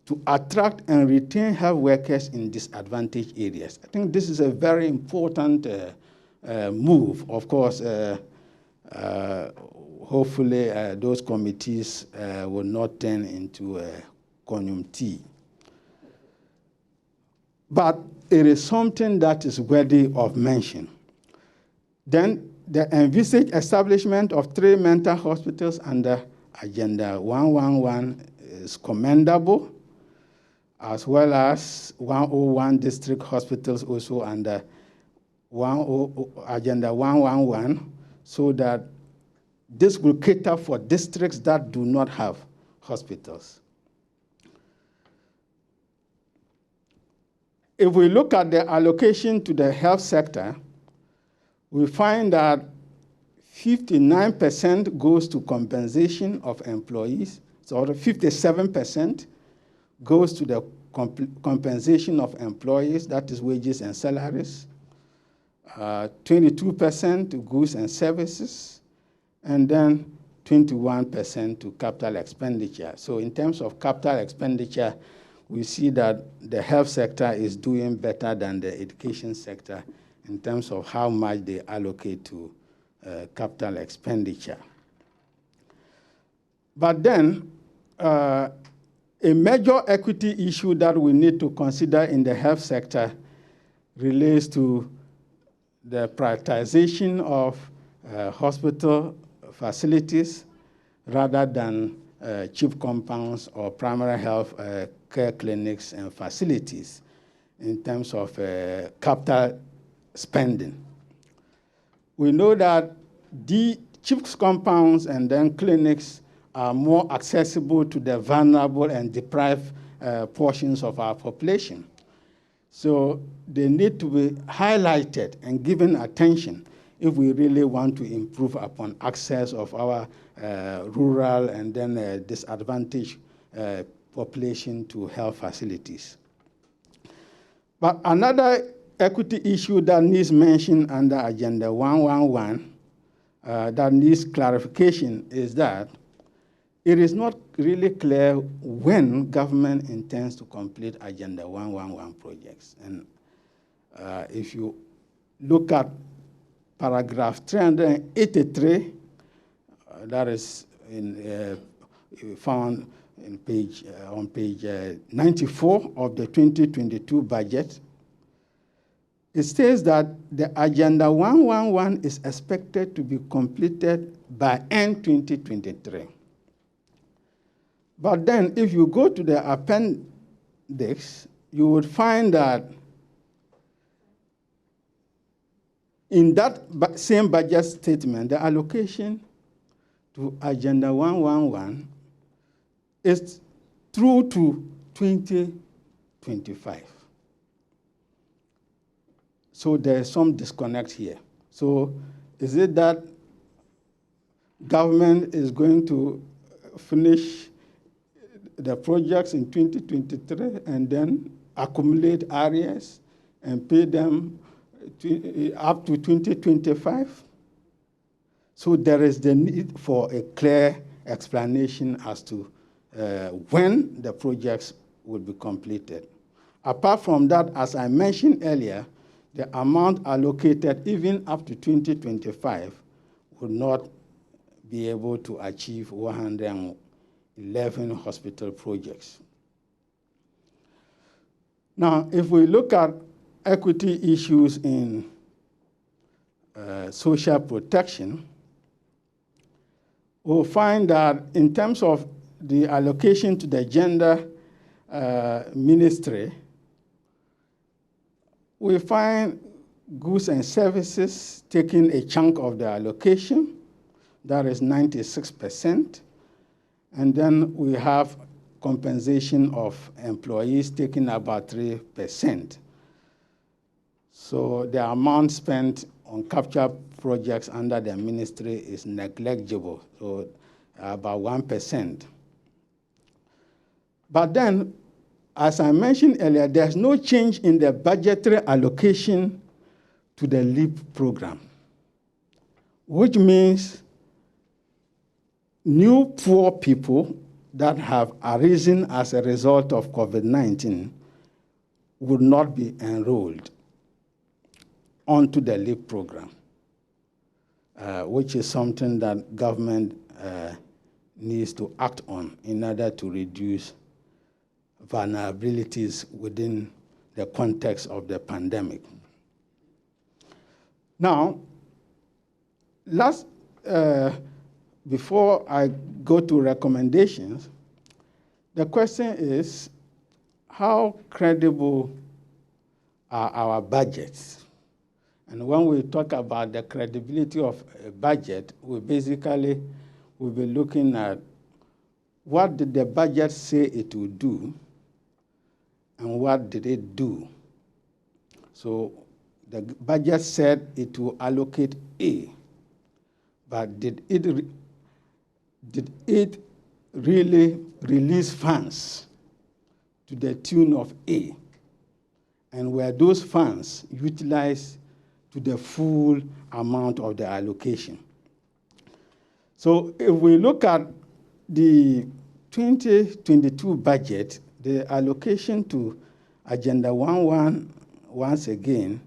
to attract and retain health workers in disadvantaged areas. I think this is a very important move. Of course, hopefully those committees will not turn into a conjunctive. But it is something that is worthy of mention. Then the envisaged establishment of 3 mental hospitals under Agenda 111 is commendable, as well as 101 district hospitals also under Agenda 111, so that this will cater for districts that do not have hospitals. If we look at the allocation to the health sector, we find that 59% goes to compensation of employees, so 57% goes to the compensation of employees, that is wages and salaries, 22% to goods and services, and then 21% to capital expenditure. So in terms of capital expenditure, we see that the health sector is doing better than the education sector in terms of how much they allocate to capital expenditure. But then, a major equity issue that we need to consider in the health sector relates to the prioritization of hospital facilities rather than cheap compounds or primary health care clinics and facilities in terms of capital spending. We know that the cheap compounds and then clinics are more accessible to the vulnerable and deprived portions of our population. So they need to be highlighted and given attention if we really want to improve upon access of our rural and then disadvantaged population to health facilities. But another equity issue that needs mention under Agenda 111 that needs clarification is that it is not really clear when government intends to complete Agenda 111 projects. And if you look at paragraph 383, that is found in on page 94 of the 2022 budget, it says that the Agenda 111 is expected to be completed by end 2023. But then if you go to the appendix, you would find that in that same budget statement, the allocation to Agenda 111 is through to 2025. So there's some disconnect here. So is it that government is going to finish the projects in 2023 and then accumulate areas and pay them up to 2025? So there is the need for a clear explanation as to when the projects will be completed. Apart from that, as I mentioned earlier, the amount allocated even up to 2025 would not be able to achieve 111 hospital projects. Now, if we look at equity issues in social protection, we'll find that in terms of the allocation to the gender ministry, we find goods and services taking a chunk of the allocation, that is 96%. And then we have compensation of employees taking about 3%. So the amount spent on capture projects under the ministry is negligible, so about 1%. But then, as I mentioned earlier, there's no change in the budgetary allocation to the LEAP program, which means new poor people that have arisen as a result of COVID-19 would not be enrolled onto the LEAP program, which is something that government needs to act on in order to reduce vulnerabilities within the context of the pandemic. Now, before I go to recommendations, the question is, how credible are our budgets? And when we talk about the credibility of a budget, we basically will be looking at what did the budget say it would do, and what did it do? So the budget said it will allocate A, but did it really release funds to the tune of A? And were those funds utilized to the full amount of the allocation? So if we look at the 2022 budget, the allocation to Agenda 111 once again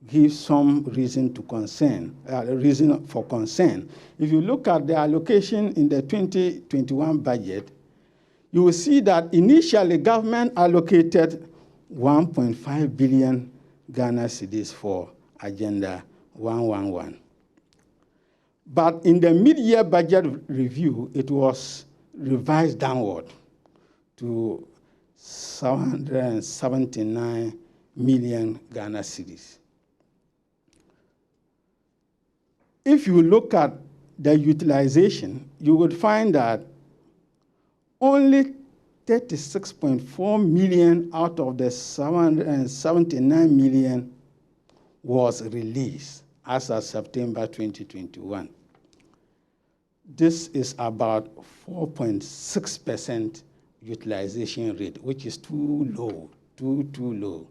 gives some reason for concern. If you look at the allocation in the 2021 budget, you will see that initially government allocated 1.5 billion Ghana cedis for Agenda 111. But in the mid-year budget review, it was revised downward to 779 million Ghana cedis. If you look at the utilization, you would find that only 36.4 million out of the 779 million was released as of September 2021. This is about 4.6% utilization rate, which is too low, too low.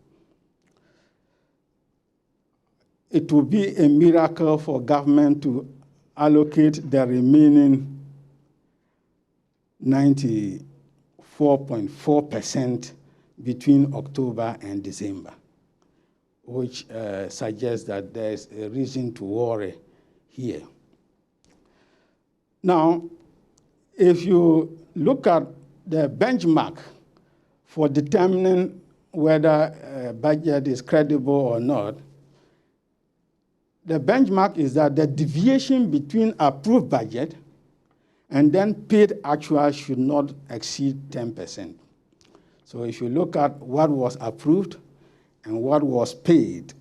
It would be a miracle for government to allocate the remaining 94.4% between October and December, which suggests that there's a reason to worry here. Now, if you look at the benchmark for determining whether a budget is credible or not, the benchmark is that the deviation between approved budget and then paid actual should not exceed 10%. So if you look at what was approved and what was paid,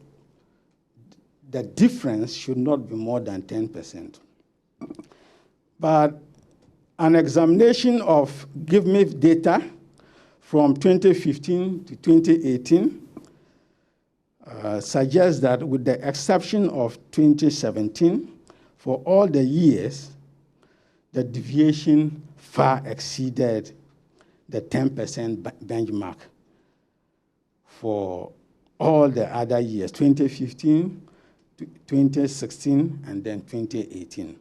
the difference should not be more than 10%. But an examination of GiveMe data from 2015 to 2018 suggests that with the exception of 2017, for all the years, the deviation far exceeded the 10% benchmark for all the other years, 2015, 2016, and then 2018.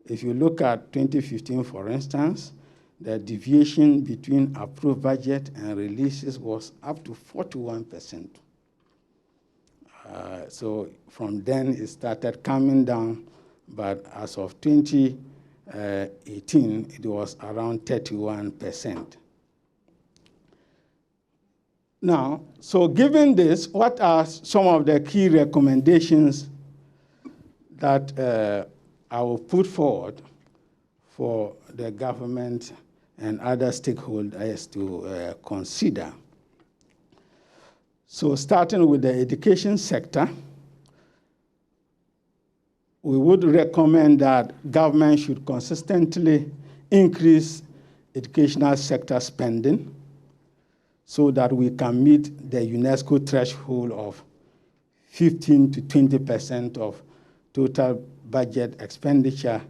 If you look at 2015, for instance, the deviation between approved budget and releases was up to 41%. So from then it started coming down, but as of 2018, it was around 31%. Now, so given this, what are some of the key recommendations that I will put forward for the government and other stakeholders to consider? So starting with the education sector, we would recommend that government should consistently increase educational sector spending so that we can meet the UNESCO threshold of 15 to 20% of total budget expenditure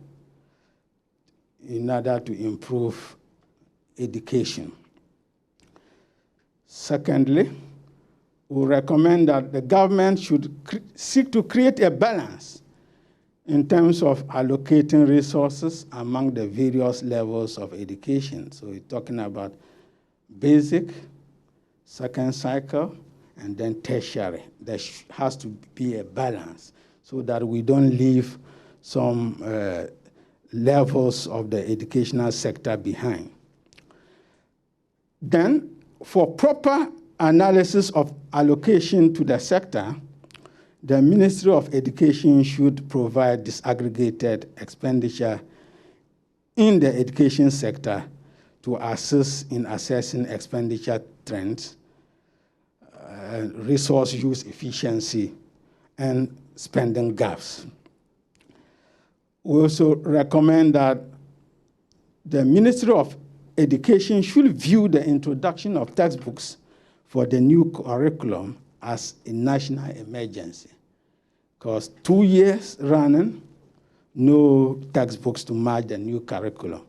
in order to improve education. Secondly, we recommend that the government should seek to create a balance in terms of allocating resources among the various levels of education. So we're talking about basic, second cycle, and then tertiary. There has to be a balance so that we don't leave some levels of the educational sector behind. Then, for proper analysis of allocation to the sector, the Ministry of Education should provide disaggregated expenditure in the education sector to assist in assessing expenditure trends, resource use efficiency, and spending gaps. We also recommend that the Ministry of Education should view the introduction of textbooks for the new curriculum as a national emergency, because 2 years running, no textbooks to match the new curriculum.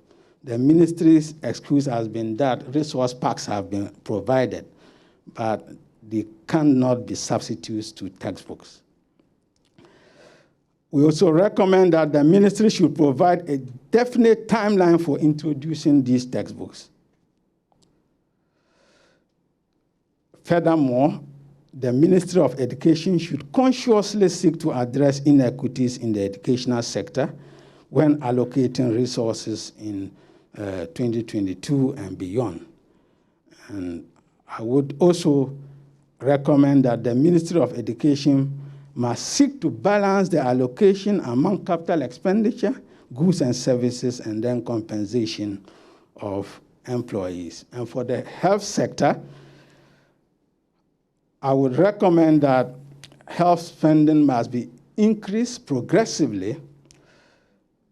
The ministry's excuse has been that resource packs have been provided, but they cannot be substitutes to textbooks. We also recommend that the ministry should provide a definite timeline for introducing these textbooks. Furthermore, the Ministry of Education should consciously seek to address inequities in the educational sector when allocating resources in 2022 and beyond. And I would also recommend that the Ministry of Education must seek to balance the allocation among capital expenditure, goods and services, and then compensation of employees. And for the health sector, I would recommend that health spending must be increased progressively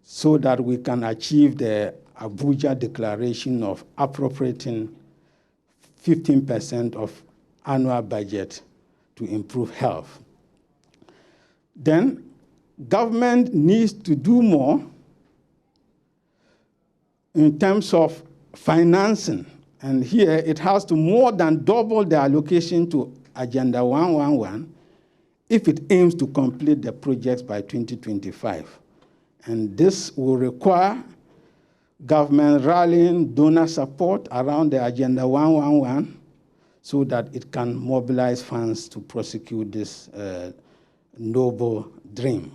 so that we can achieve the Abuja Declaration of appropriating 15% of annual budget to improve health. Then government needs to do more in terms of financing. And here it has to more than double the allocation to Agenda 111 if it aims to complete the projects by 2025. And this will require government rallying donor support around the Agenda 111 so that it can mobilize funds to prosecute this noble dream.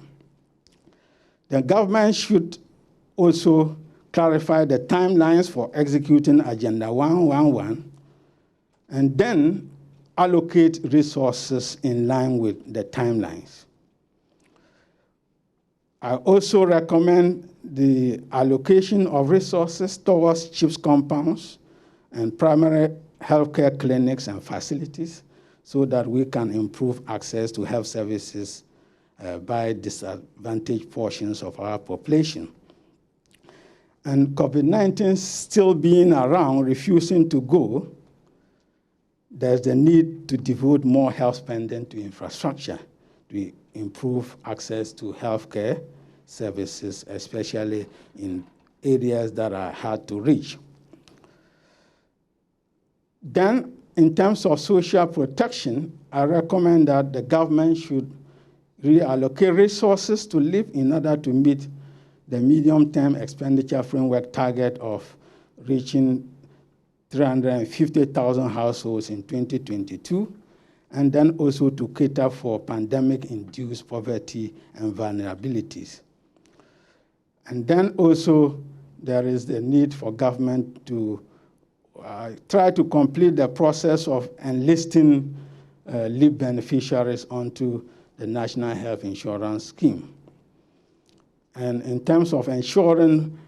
The government should also clarify the timelines for executing Agenda 111 and then allocate resources in line with the timelines. I also recommend the allocation of resources towards CHIPS compounds and primary healthcare clinics and facilities so that we can improve access to health services by disadvantaged portions of our population. And COVID-19 still being around, refusing to go, there's the need to devote more health spending to infrastructure to improve access to healthcare services, especially in areas that are hard to reach. Then, in terms of social protection, I recommend that the government should reallocate resources to LIP in order to meet the medium-term expenditure framework target of reaching 350,000 households in 2022, and then also to cater for pandemic-induced poverty and vulnerabilities. And then also there is the need for government to try to complete the process of enlisting LIP beneficiaries onto the National Health Insurance Scheme. And in terms of ensuring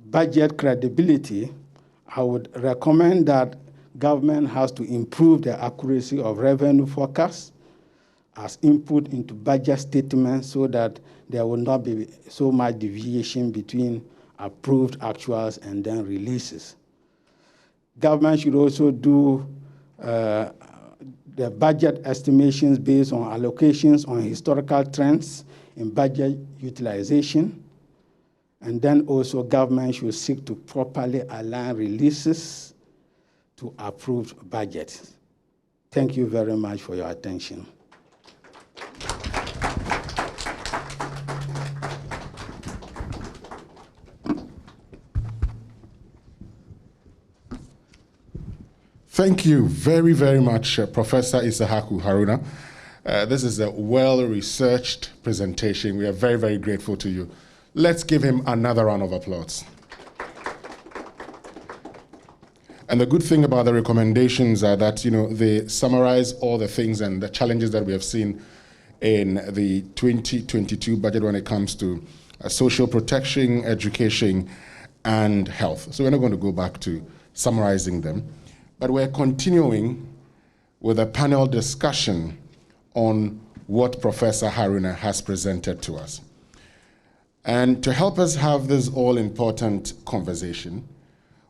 budget credibility, I would recommend that government has to improve the accuracy of revenue forecasts as input into budget statements so that there will not be so much deviation between approved actuals and then releases. Government should also do the budget estimations based on allocations on historical trends in budget utilization. And then also government should seek to properly align releases to approved budgets. Thank you very much for your attention. Thank you very, very much, Professor Isahaku Haruna. This is a well-researched presentation. We are very, very grateful to you. Let's give him another round of applause. And the good thing about the recommendations are that, they summarize all the things and the challenges that we have seen in the 2022 budget when it comes to social protection, education, and health. So we're not going to go back to summarizing them, but we're continuing with a panel discussion on what Professor Haruna has presented to us. And to help us have this all-important conversation,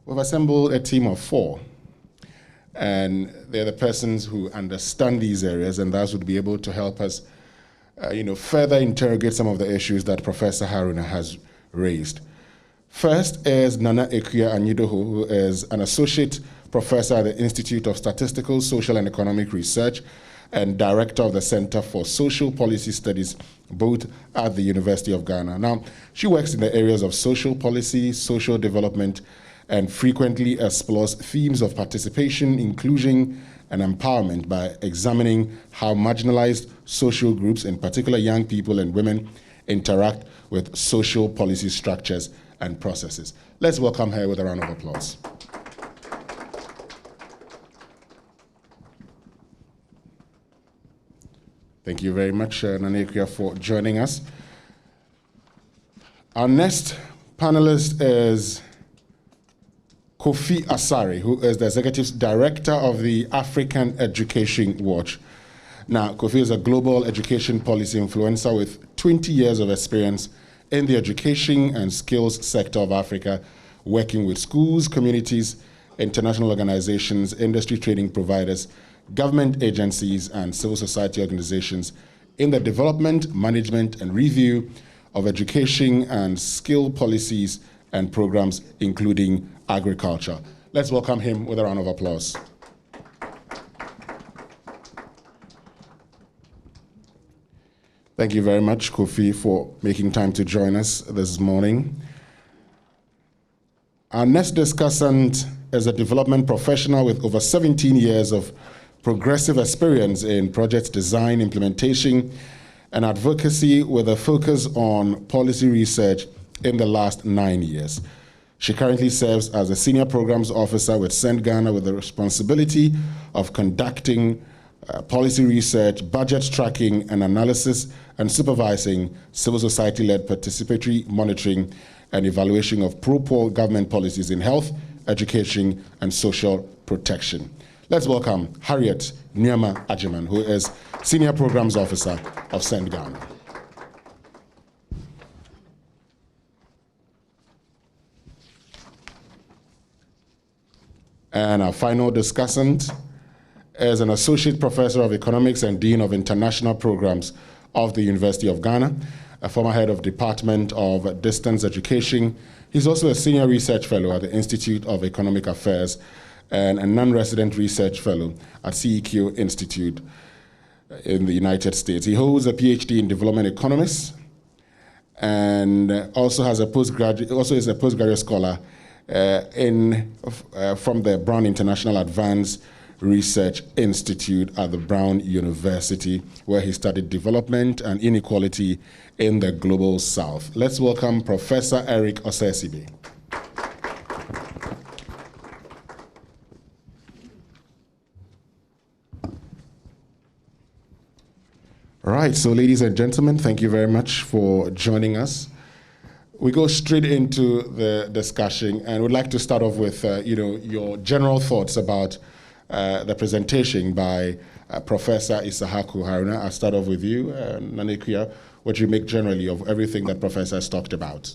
we've assembled a team of 4. And they're the persons who understand these areas, and thus would be able to help us further interrogate some of the issues that Professor Haruna has raised. First is Nana Ekuya Anyidoho, who is an associate professor at the Institute of Statistical, Social and Economic Research and director of the Center for Social Policy Studies, both at the University of Ghana. Now, she works in the areas of social policy, social development, and frequently explores themes of participation, inclusion, and empowerment by examining how marginalized social groups, in particular young people and women, interact with social policy structures and processes. Let's welcome her with a round of applause. Thank you very much, Nanekia, for joining us. Our next panelist is Kofi Asare, who is the Executive Director of the African Education Watch. Now, Kofi is a global education policy influencer with 20 years of experience in the education and skills sector of Africa, working with schools, communities, international organizations, industry training providers, government agencies, and civil society organizations in the development, management, and review of education and skill policies and programs, including agriculture. Let's welcome him with a round of applause. Thank you very much, Kofi, for making time to join us this morning. Our next discussant is a development professional with over 17 years of progressive experience in project design, implementation, and advocacy, with a focus on policy research in the last 9 years. She currently serves as a senior programs officer with Send Ghana, with the responsibility of conducting policy research, budget tracking and analysis, and supervising civil society-led participatory monitoring and evaluation of pro-poor government policies in health, education, and social protection. Let's welcome Harriet Nyama Ajiman, who is Senior Programs Officer of Send Ghana. And our final discussant is an Associate Professor of Economics and Dean of International Programs of the University of Ghana, a former head of Department of Distance Education. He's also a Senior Research Fellow at the Institute of Economic Affairs and a non-resident research fellow at CEQ Institute in the United States. He holds a PhD in development economics and also is a postgraduate scholar from the Brown International Advanced Research Institute at the Brown University, where he studied development and inequality in the global south. Let's welcome Professor Eric Osesibe. All right, so ladies and gentlemen, thank you very much for joining us. We go straight into the discussion, and would like to start off with your general thoughts about the presentation by Professor Isahaku Haruna. I'll start off with you, Nanekuya. What do you make generally of everything that Professor has talked about?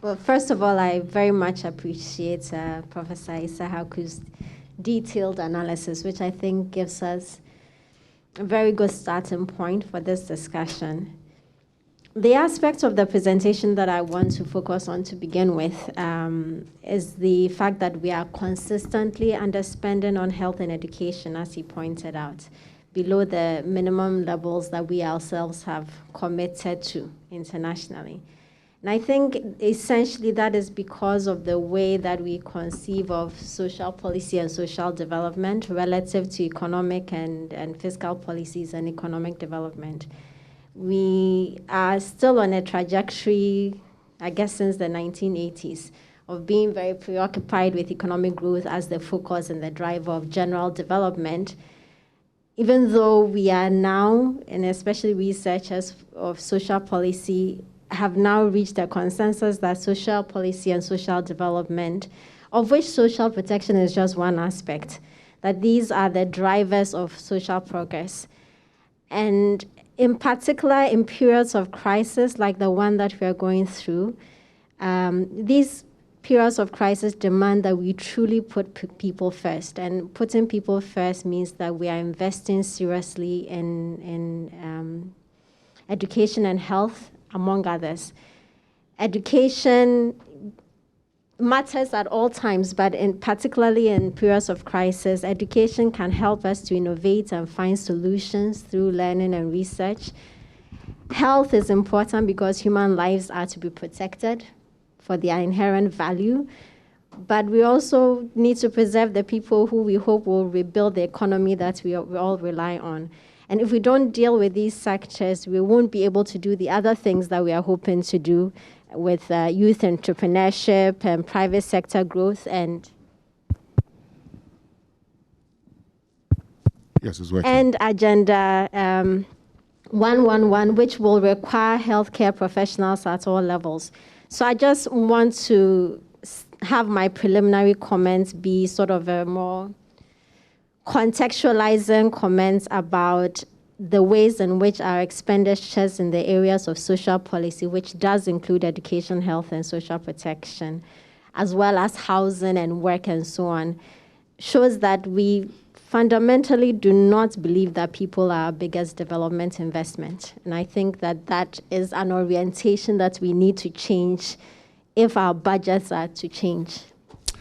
Well, first of all, I very much appreciate Professor Isahaku's detailed analysis, which I think gives us a very good starting point for this discussion. The aspect of the presentation that I want to focus on to begin with is the fact that we are consistently underspending on health and education, as he pointed out, below the minimum levels that we ourselves have committed to internationally. And I think essentially that is because of the way that we conceive of social policy and social development relative to economic and fiscal policies and economic development. We are still on a trajectory, I guess, since the 1980s, of being very preoccupied with economic growth as the focus and the driver of general development, even though we are now, and especially researchers of social policy, have now reached a consensus that social policy and social development, of which social protection is just one aspect, that these are the drivers of social progress. And in particular, in periods of crisis like the one that we are going through, these periods of crisis demand that we truly put people first. And putting people first means that we are investing seriously in education and health, among others. Education matters at all times, but particularly in periods of crisis, education can help us to innovate and find solutions through learning and research. Health is important because human lives are to be protected for their inherent value, but we also need to preserve the people who we hope will rebuild the economy that we all rely on. And if we don't deal with these sectors, we won't be able to do the other things that we are hoping to do with youth entrepreneurship and private sector growth and Agenda 111, which will require healthcare professionals at all levels. So I just want to have my preliminary comments be sort of a more contextualizing comments about the ways in which our expenditures in the areas of social policy, which does include education, health, and social protection, as well as housing and work and so on, shows that we fundamentally do not believe that people are our biggest development investment. And I think that that is an orientation that we need to change if our budgets are to change.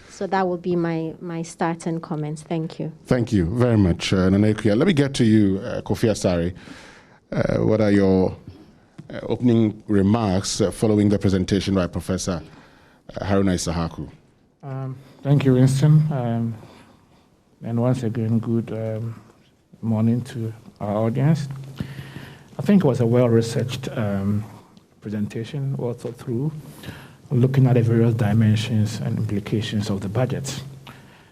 So that would be my start and comments. Thank you. Thank you very much, Nanekuya. Let me get to you, Kofi Asare. What are your opening remarks following the presentation by Professor Haruna Isahaku? Thank you, Winston. And once again, good morning to our audience. I think it was a well-researched presentation, well thought through, looking at the various dimensions and implications of the budget,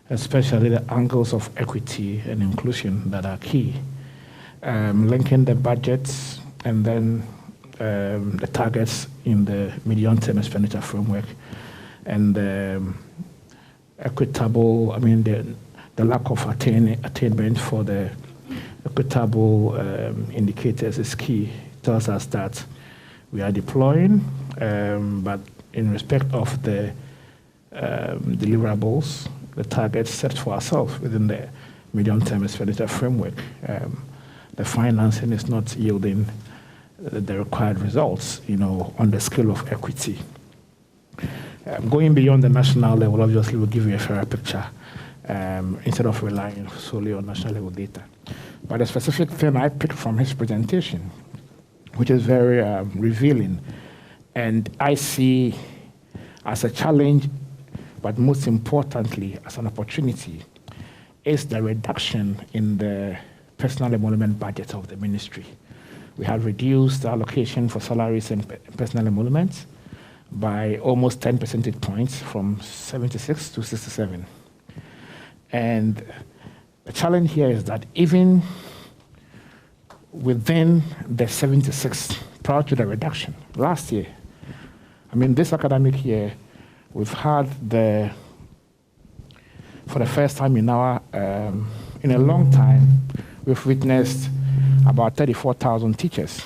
especially the angles of equity and inclusion that are key. Linking the budgets and then the targets in the medium-term expenditure framework and the equitable, the lack of attainment for the equitable indicators is key. It tells us that we are deploying, but in respect of the deliverables, the targets set for ourselves within the medium-term expenditure framework, the financing is not yielding the required results, on the scale of equity. Going beyond the national level, obviously, will give you a fairer picture instead of relying solely on national level data. But the specific thing I picked from his presentation, which is very revealing, and I see as a challenge, but most importantly as an opportunity, is the reduction in the personal emolument budget of the ministry. We have reduced the allocation for salaries and personal emoluments by almost 10 percentage points from 76 to 67. And the challenge here is that even within the 76, prior to the reduction, last year, this academic year, we've had for the first time in a long time, we've witnessed about 34,000 teachers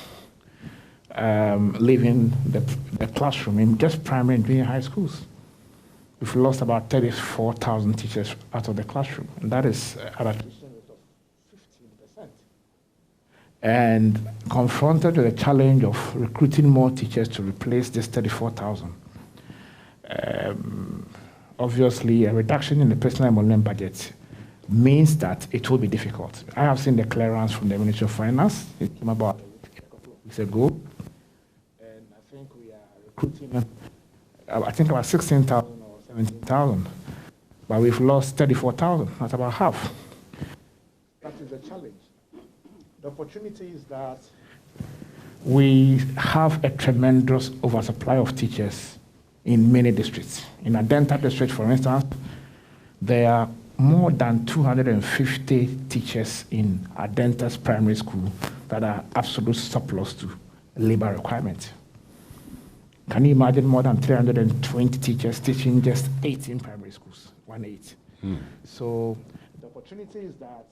leaving the classroom in just primary and junior high schools. We've lost about 34,000 teachers out of the classroom, and that is at a 15%. And confronted with the challenge of recruiting more teachers to replace this 34,000, obviously a reduction in the personal emolument budget means that it will be difficult. I have seen the clearance from the Ministry of Finance. It came about a couple of weeks ago, and I think we are recruiting, about 16,000 or 17,000, but we've lost 34,000. That's about half. That is the challenge. The opportunity is that we have a tremendous oversupply of teachers in many districts. In a Adenta district, for instance, there are more than 250 teachers in Adenta's primary school that are absolute surplus to labor requirements. Can you imagine more than 320 teachers teaching just 18 primary schools, 1/8? So the opportunity is that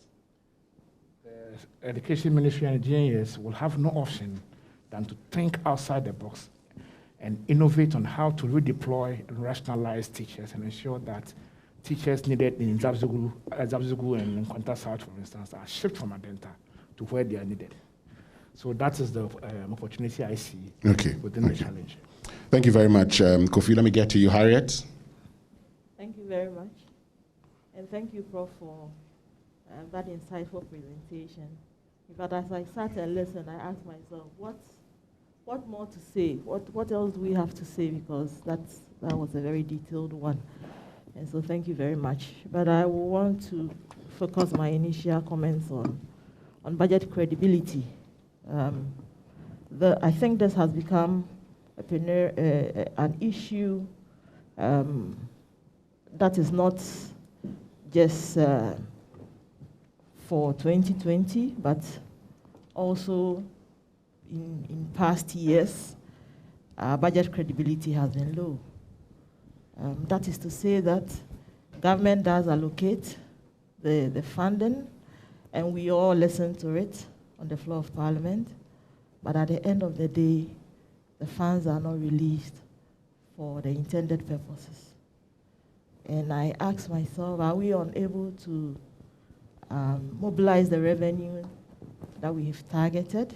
the Education Ministry and engineers will have no option than to think outside the box and innovate on how to redeploy and rationalize teachers and ensure that teachers needed in Zabzugu and Nkwanta South, for instance, are shipped from Adenta to where they are needed. So that is the opportunity I see within the challenge. Thank you very much, Kofi. Let me get to you, Harriet. Thank you very much. And thank you, Prof, for that insightful presentation. But as I sat and listened, I asked myself, what more to say? What else do we have to say? Because that was a very detailed one. And so thank you very much. But I want to focus my initial comments on budget credibility. I think this has become an issue that is not just for 2020, but also in past years, budget credibility has been low. That is to say that government does allocate the funding, and we all listen to it on the floor of Parliament, but at the end of the day, the funds are not released for the intended purposes. And I ask myself, are we unable to mobilize the revenue that we have targeted.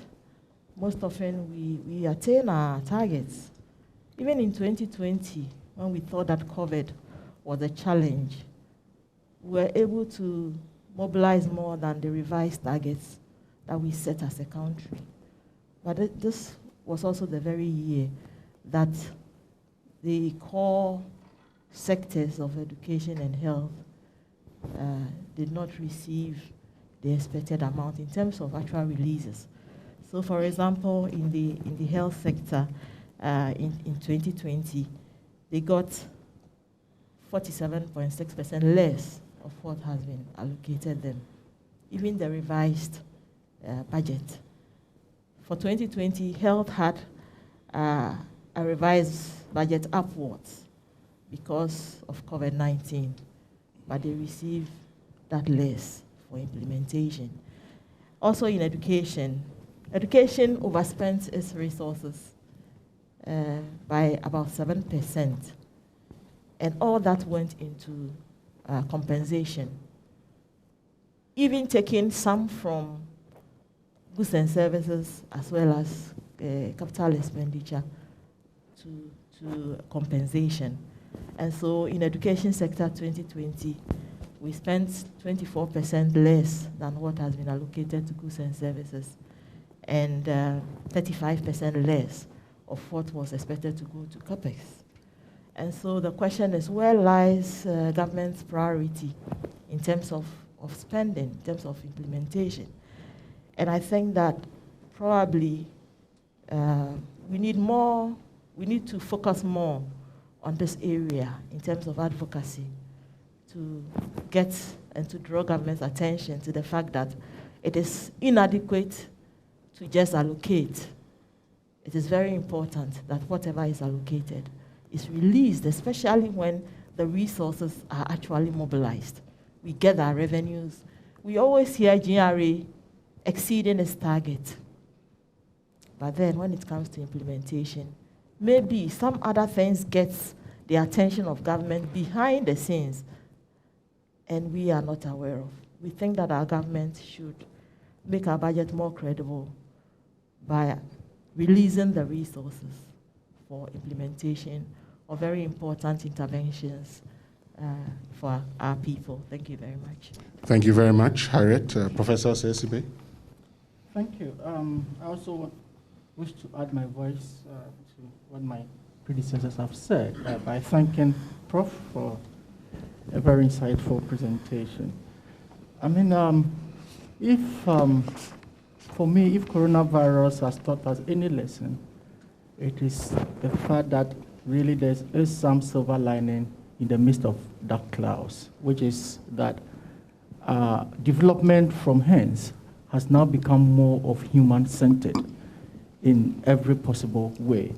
Most often we attain our targets. Even in 2020, when we thought that COVID was a challenge, we were able to mobilize more than the revised targets that we set as a country. But this was also the very year that the core sectors of education and health did not receive the expected amount in terms of actual releases. So, for example, in the health sector, in 2020, they got 47.6% less of what has been allocated them, even the revised budget. For 2020, health had a revised budget upwards because of COVID-19, but they received that less for implementation. Also in education overspent its resources by about 7%, and all that went into compensation, even taking some from goods and services as well as capital expenditure to compensation. And so in education sector 2020, we spent 24% less than what has been allocated to goods and services, and 35% less of what was expected to go to CAPEX. And so the question is, where lies government's priority in terms of spending, in terms of implementation? And I think that probably we need to focus more on this area in terms of advocacy to get and to draw government's attention to the fact that it is inadequate to just allocate. It is very important that whatever is allocated is released, especially when the resources are actually mobilized. We get our revenues. We always hear GRA exceeding its target. But then when it comes to implementation, maybe some other things get the attention of government behind the scenes, and we are not aware of. We think that our government should make our budget more credible by releasing the resources for implementation of very important interventions for our people. Thank you very much. Thank you very much, Harriet. Professor Sesibe. Thank you. I also wish to add my voice to what my predecessors have said by thanking Prof for a very insightful presentation. I mean, for me, if coronavirus has taught us any lesson, it is the fact that really there is some silver lining in the midst of dark clouds, which is that development from hence has now become more of human-centered in every possible way.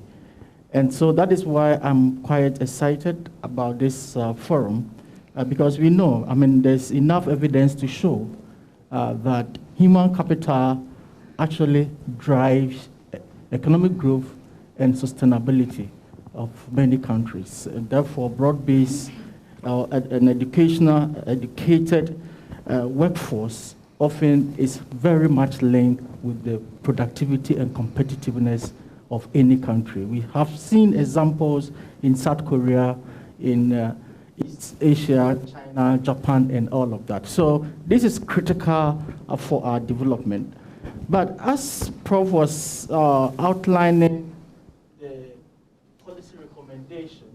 And so that is why I'm quite excited about this forum, because we know, I mean, there's enough evidence to show that human capital actually drives economic growth and sustainability of many countries. And therefore, broad-based an educated workforce often is very much linked with the productivity and competitiveness of any country. We have seen examples in South Korea, in East Asia, China, Japan, and all of that. So this is critical for our development. But as Prof was outlining the policy recommendation,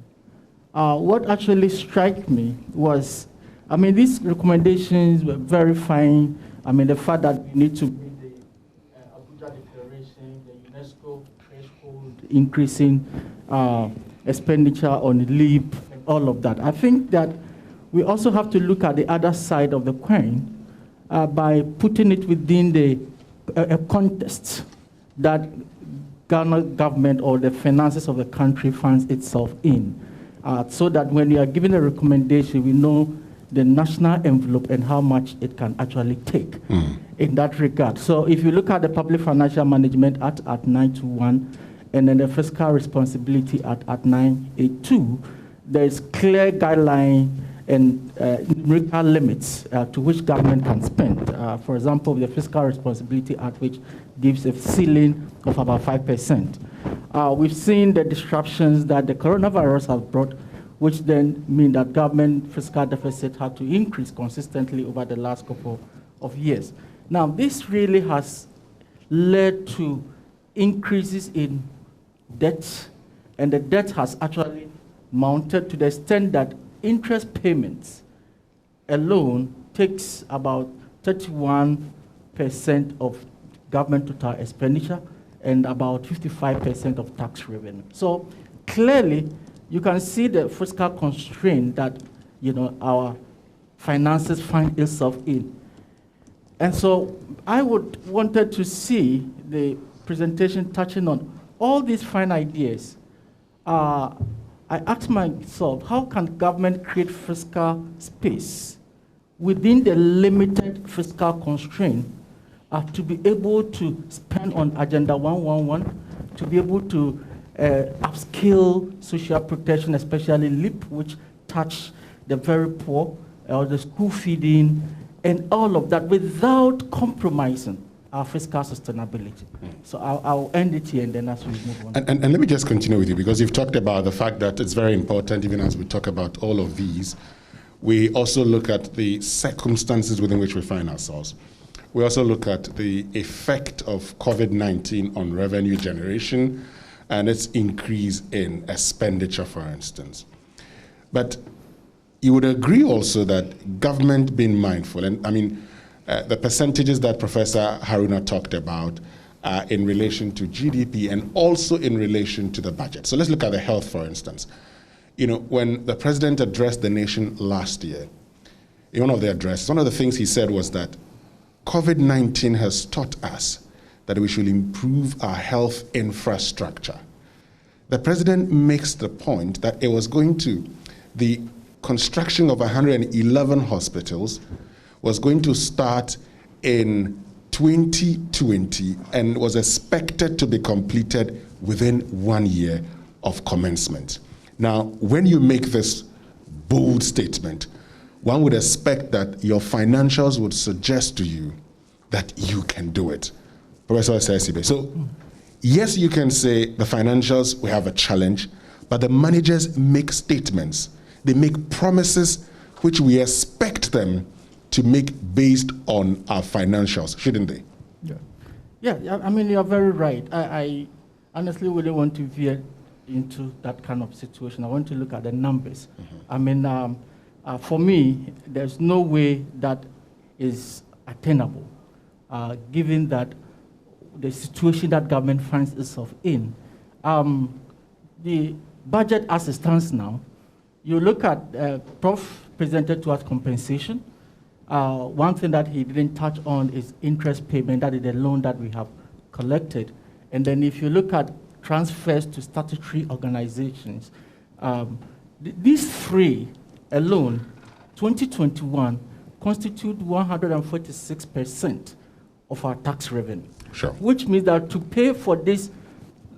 what actually struck me was, I mean, these recommendations were very fine. I mean, the fact that we need to meet the Abuja Declaration, the UNESCO threshold, increasing expenditure on LEAP, and all of that. I think that we also have to look at the other side of the coin by putting it within a context that Ghana government or the finances of the country finds itself in, so that when we are giving a recommendation, we know the national envelope and how much it can actually take in that regard. So if you look at the Public Financial Management Act at 921 and then the Fiscal Responsibility Act at 982, there is clear guideline and numerical limits to which government can spend. For example, the Fiscal Responsibility Act, which gives a ceiling of about 5%. We've seen the disruptions that the coronavirus has brought, which then mean that government fiscal deficit had to increase consistently over the last couple of years. Now, this really has led to increases in debt, and the debt has actually mounted to the extent that interest payments alone takes about 31% of government total expenditure and about 55% of tax revenue. So clearly, you can see the fiscal constraint that our finances find itself in. And so I wanted to see the presentation touching on all these fine ideas. I asked myself, how can government create fiscal space within the limited fiscal constraint to be able to spend on Agenda 111, to be able to upskill social protection, especially LEAP, which touch the very poor, or the school feeding, and all of that without compromising our fiscal sustainability. So I'll end it here, and then as we move on. And let me just continue with you, because you've talked about the fact that it's very important, even as we talk about all of these, we also look at the circumstances within which we find ourselves. We also look at the effect of COVID-19 on revenue generation and its increase in expenditure, for instance. But you would agree also that government being mindful, and I mean, the percentages that Professor Haruna talked about in relation to GDP and also in relation to the budget. So let's look at the health, for instance. When the president addressed the nation last year, in one of the addresses, one of the things he said was that COVID-19 has taught us that we should improve our health infrastructure. The president makes the point that it was going to, the construction of 111 hospitals was going to start in 2020 and was expected to be completed within 1 year of commencement. Now, when you make this bold statement, one would expect that your financials would suggest to you that you can do it. Professor Sesibe. So, yes, you can say the financials, we have a challenge, but the managers make statements. They make promises which we expect them to make based on our financials, shouldn't they? Yeah, I mean, you're very right. I honestly wouldn't want to veer into that kind of situation. I want to look at the numbers. I mean, for me, there's no way that is attainable, given that the situation that government finds itself in. The budget as it stands now, you look at Prof presented to us compensation. One thing that he didn't touch on is interest payment, that is the loan that we have collected. And then if you look at transfers to statutory organizations, these three alone, 2021, constitute 146% of our tax revenue. Sure. Which means that to pay for this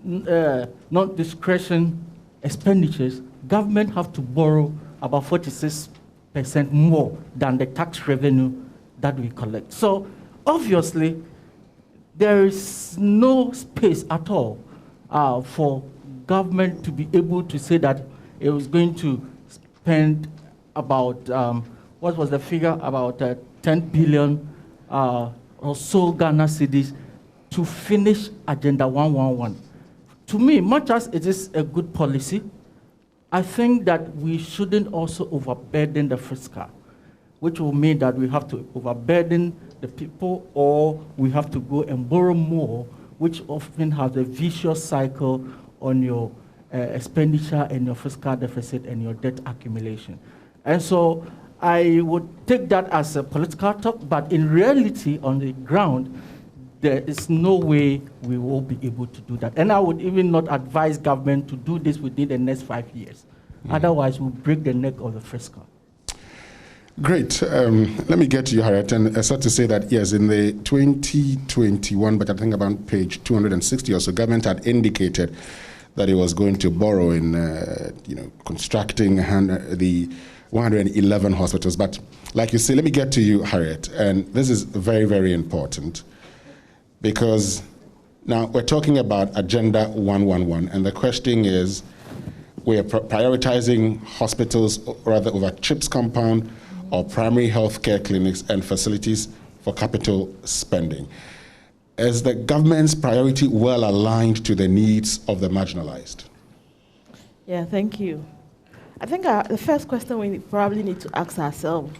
non-discretion expenditures, government have to borrow about 46% more than the tax revenue that we collect. So obviously, there is no space at all for government to be able to say that it was going to spend about, what was the figure, about 10 billion or so Ghana cedis to finish Agenda 111. To me, much as it is a good policy, I think that we shouldn't also overburden the fiscal, which will mean that we have to overburden the people, or we have to go and borrow more, which often has a vicious cycle on your expenditure and your fiscal deficit and your debt accumulation. And so I would take that as a political talk, but in reality, on the ground, there is no way we will be able to do that. And I would even not advise government to do this within the next 5 years. Otherwise, we'll break the neck of the fiscal. Great. Let me get to you, Harriet. And I start to say that, yes, in the 2021, but I think about page 260 or so, government had indicated that he was going to borrow in, constructing the 111 hospitals. But like you say, let me get to you, Harriet, and this is very, very important, because now we're talking about Agenda 111, and the question is, we are prioritizing hospitals rather over CHIPS compound or primary health care clinics and facilities for capital spending. Is the government's priority well aligned to the needs of the marginalized? Yeah, thank you. I think the first question we probably need to ask ourselves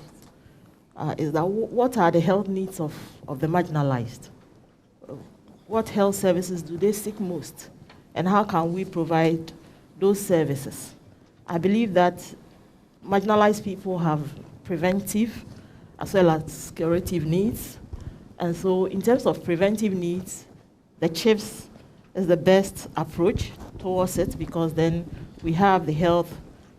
is that what are the health needs of the marginalized? What health services do they seek most? And how can we provide those services? I believe that marginalized people have preventive as well as curative needs. And so in terms of preventive needs, the CHIPS is the best approach towards it, because then we have the health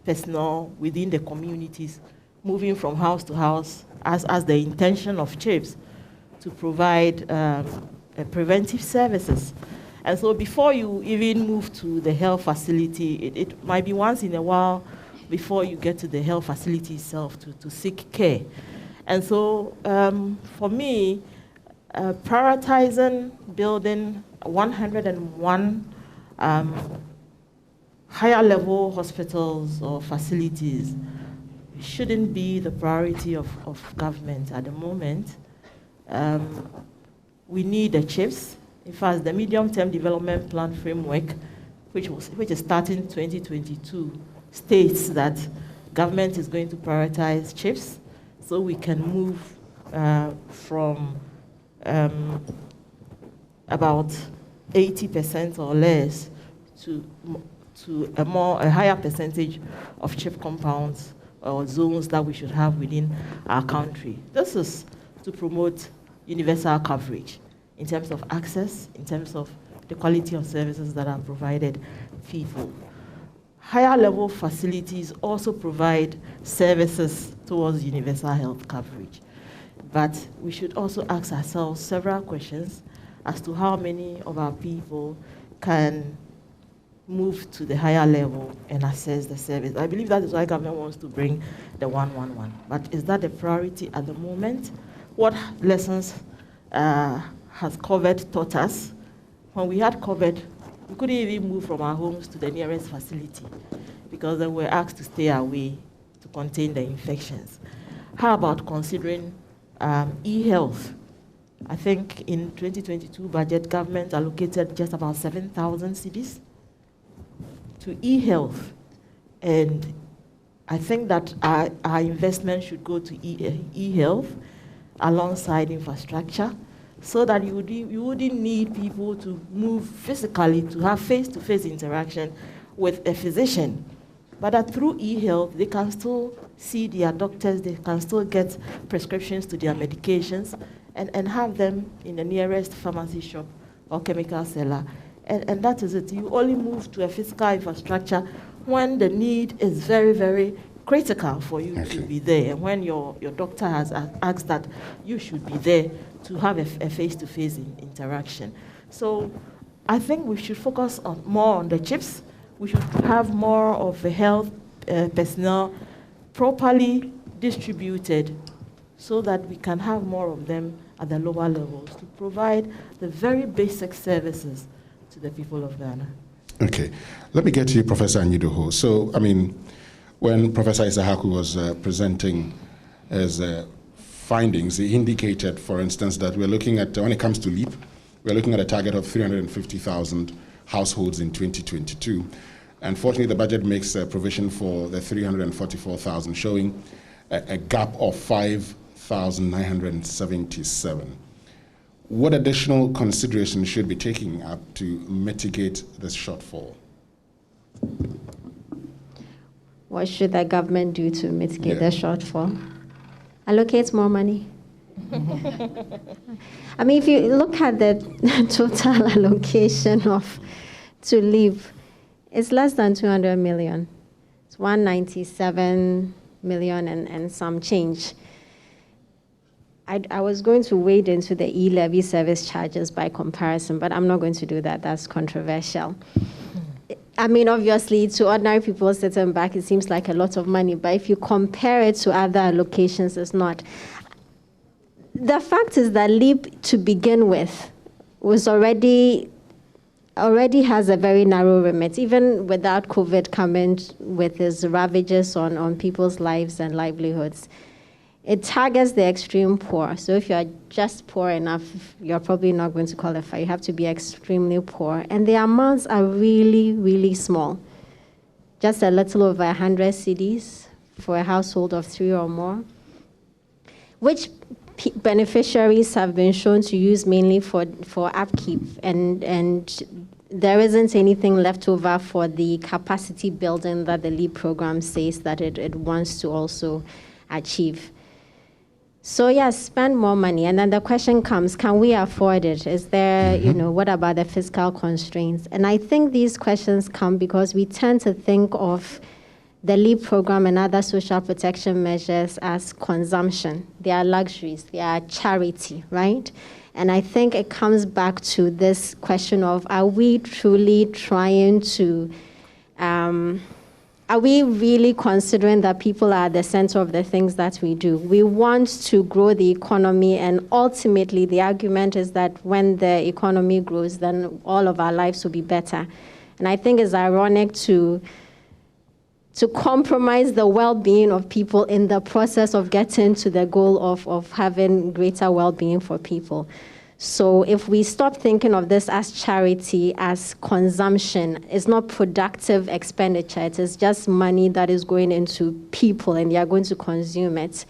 personnel within the communities moving from house to house as the intention of CHIPS to provide preventive services. And so before you even move to the health facility, it might be once in a while before you get to the health facility itself to seek care. And so for me, prioritizing building 101 higher level hospitals or facilities shouldn't be the priority of government at the moment. We need the CHIPS. In fact, the medium-term development plan framework, which is starting 2022, states that government is going to prioritize CHIPS, so we can move from about 80% or less to a higher percentage of CHIP compounds or zones that we should have within our country. This is to promote universal coverage in terms of access, in terms of the quality of services that are provided people. Higher level facilities also provide services towards universal health coverage. But we should also ask ourselves several questions as to how many of our people can move to the higher level and access the service. I believe that is why government wants to bring the 111. But is that the priority at the moment? What lessons has COVID taught us? When we had COVID, we couldn't even move from our homes to the nearest facility because then we were asked to stay away to contain the infections. How about considering e-health? I think in 2022 budget, government allocated just about 7,000 cedis to e-health. And I think that our investment should go to e-health alongside infrastructure, so that you wouldn't need people to move physically to have face-to-face interaction with a physician. But that through e-health, they can still see their doctors, they can still get prescriptions to their medications, and have them in the nearest pharmacy shop or chemical seller. And that is it. You only move to a physical infrastructure when the need is very, very critical for you to be there, and when your doctor has asked that you should be there to have a face-to-face interaction. So I think we should focus more on the CHIPS. We should have more of the health personnel properly distributed so that we can have more of them at the lower levels to provide the very basic services to the people of Ghana. Okay, let me get to you, Professor Anyidoho. So, I mean, when Professor Isahaku was presenting his findings, he indicated, for instance, that we're looking at, when it comes to LEAP, we're looking at a target of 350,000 households in 2022. Unfortunately, the budget makes a provision for the 344,000, showing a gap of 5,977. What additional consideration should be taken up to mitigate this shortfall? What should the government do to mitigate the shortfall? Allocate more money. I mean, if you look at the total allocation to LEAP, it's less than 200 million. It's 197 million and some change. I was going to wade into the e-levy service charges by comparison, but I'm not going to do that. That's controversial. I mean, obviously, to ordinary people sitting back, it seems like a lot of money. But if you compare it to other allocations, it's not. The fact is that LEAP, to begin with, was already has a very narrow remit, even without COVID coming with its ravages on people's lives and livelihoods. It targets the extreme poor. So if you're just poor enough, you're probably not going to qualify. You have to be extremely poor. And the amounts are really, really small. Just a little over 100 cedis for a household of 3 or more, which beneficiaries have been shown to use mainly for upkeep. And there isn't anything left over for the capacity building that the LEAP program says that it wants to also achieve. So yes, spend more money. And then the question comes, can we afford it? Is there, what about the fiscal constraints? And I think these questions come because we tend to think of the LEAP program and other social protection measures as consumption. They are luxuries, they are charity, right? And I think it comes back to this question of, are we truly trying to, are we really considering that people are at the center of the things that we do? We want to grow the economy, and ultimately the argument is that when the economy grows, then all of our lives will be better. And I think it's ironic to compromise the well-being of people in the process of getting to the goal of having greater well-being for people. So if we stop thinking of this as charity, as consumption, it's not productive expenditure, it is just money that is going into people and they are going to consume it.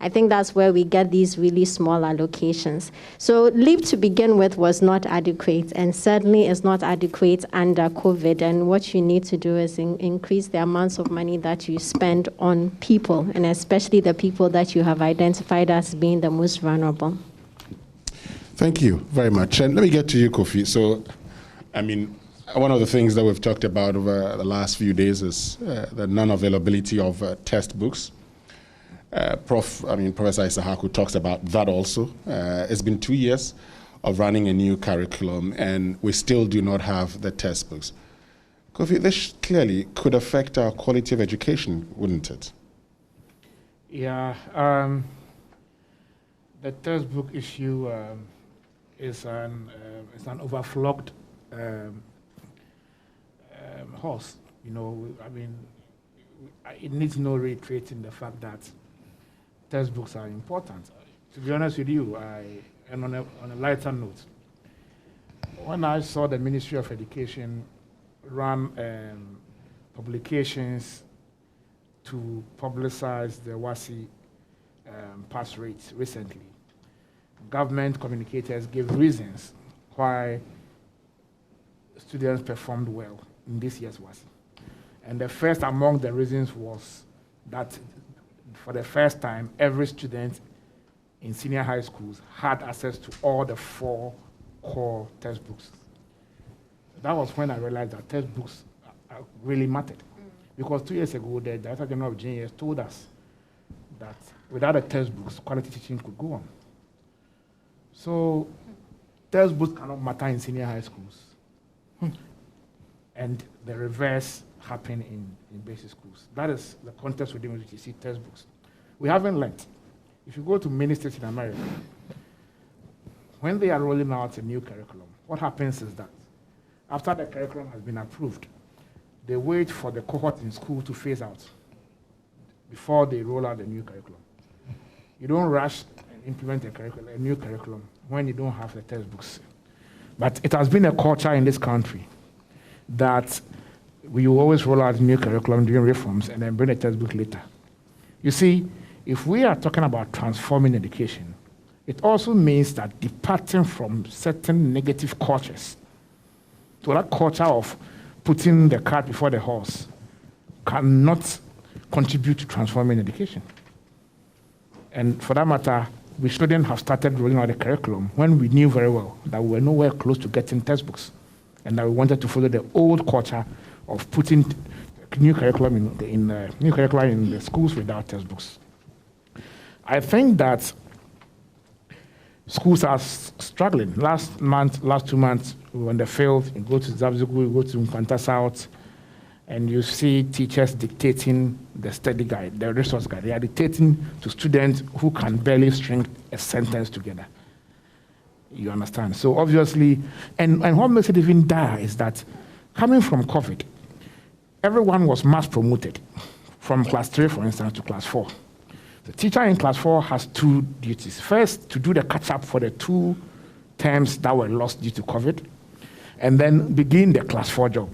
I think that's where we get these really small allocations. So LEAP to begin with was not adequate, and certainly is not adequate under COVID. And what you need to do is increase the amounts of money that you spend on people, and especially the people that you have identified as being the most vulnerable. Thank you very much. And let me get to you, Kofi. So, I mean, one of the things that we've talked about over the last few days is the non-availability of textbooks. Professor Isahaku talks about that also. It's been 2 years of running a new curriculum, and we still do not have the textbooks. Kofi, this clearly could affect our quality of education, wouldn't it? Yeah, the textbook issue is an overflogged horse. It needs no reiterating the fact that textbooks are important. To be honest with you, and on a lighter note, when I saw the Ministry of Education run publications to publicize the WASI pass rates recently, government communicators gave reasons why students performed well in this year's WASI. And the first among the reasons was that for the first time, every student in senior high schools had access to all the 4 core textbooks. That was when I realized that textbooks really mattered. Because 2 years ago, the Director General of JS told us that without the textbooks, quality teaching could go on. So textbooks cannot matter in senior high schools. And the reverse happen in basic schools. That is the context within which you see textbooks. We haven't learned. If you go to many states in America, when they are rolling out a new curriculum, what happens is that after the curriculum has been approved, they wait for the cohort in school to phase out before they roll out the new curriculum. You don't rush and implement a new curriculum when you don't have the textbooks. But it has been a culture in this country that we will always roll out new curriculum during reforms and then bring a textbook later. You see, if we are talking about transforming education, it also means that departing from certain negative cultures to that culture of putting the cart before the horse cannot contribute to transforming education. And for that matter, we shouldn't have started rolling out the curriculum when we knew very well that we were nowhere close to getting textbooks and that we wanted to follow the old culture of putting new curriculum in the schools without textbooks. I think that schools are struggling. Last 2 months, when they failed, you go to Zabzugu, you go to Mkwanta South, and you see teachers dictating the study guide, the resource guide. They are dictating to students who can barely string a sentence together. You understand? So obviously, and what makes it even dire is that coming from COVID, everyone was mass promoted from class 3, for instance, to class 4. The teacher in class 4 has 2 duties. First, to do the catch-up for the 2 terms that were lost due to COVID, and then begin the class 4 job.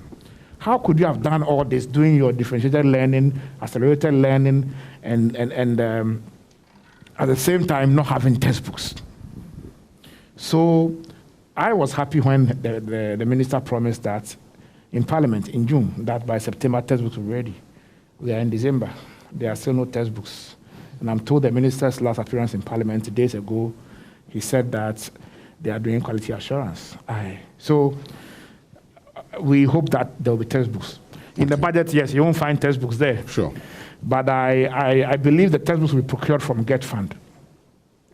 How could you have done all this, doing your differentiated learning, accelerated learning, and at the same time not having textbooks? So I was happy when the minister promised that in Parliament in June, that by September textbooks were ready. We are in December. There are still no textbooks. And I'm told the minister's last appearance in Parliament days ago, he said that they are doing quality assurance. So we hope that there will be textbooks. In the budget, yes, you won't find textbooks there. Sure. But I believe the textbooks will be procured from GET Fund.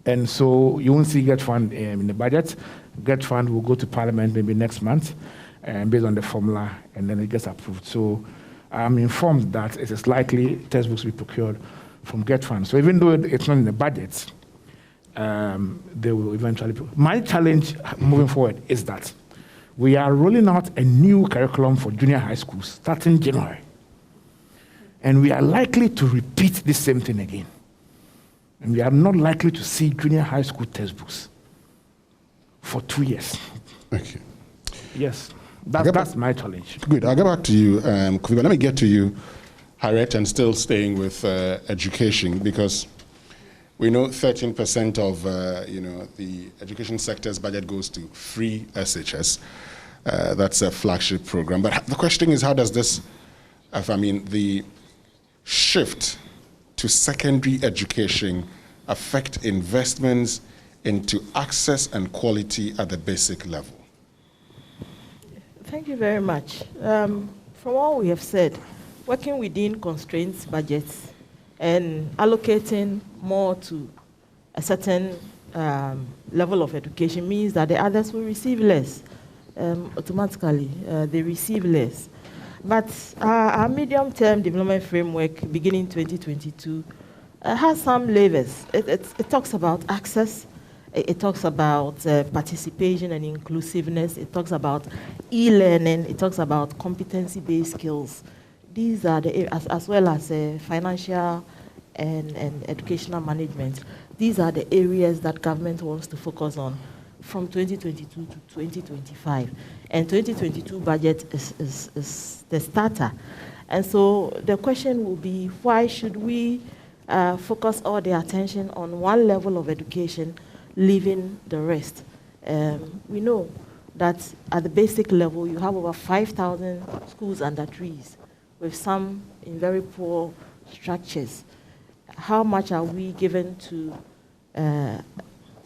And so you won't see GET Fund in the budget. GET Fund will go to Parliament maybe next month, based on the formula, and then it gets approved. So I'm informed that it is likely textbooks will be procured from GET Fund. So even though it's not in the budget, they will eventually. My challenge moving forward is that we are rolling out a new curriculum for junior high schools starting January. And we are likely to repeat the same thing again. And we are not likely to see junior high school textbooks for 2 years. Thank you. Yes, that's my challenge. Good. I'll get back to you, Kofi, but let me get to you, Harriet, and still staying with education, because we know 13% of the education sector's budget goes to free SHS. That's a flagship program. But the question is, how does this, the shift to secondary education affect investments into access and quality at the basic level? Thank you very much. From all we have said, working within constraints budgets and allocating more to a certain level of education means that the others will receive less. Automatically, they receive less. But our medium-term development framework, beginning 2022, has some levers. It talks about access. It talks about participation and inclusiveness. It talks about e-learning. It talks about competency-based skills. These are as well as financial and educational management. These are the areas that government wants to focus on from 2022 to 2025. And 2022 budget is the starter. And so the question will be, why should we focus all the attention on one level of education, leaving the rest? We know that at the basic level, you have over 5,000 schools under trees, with some in very poor structures. How much are we given to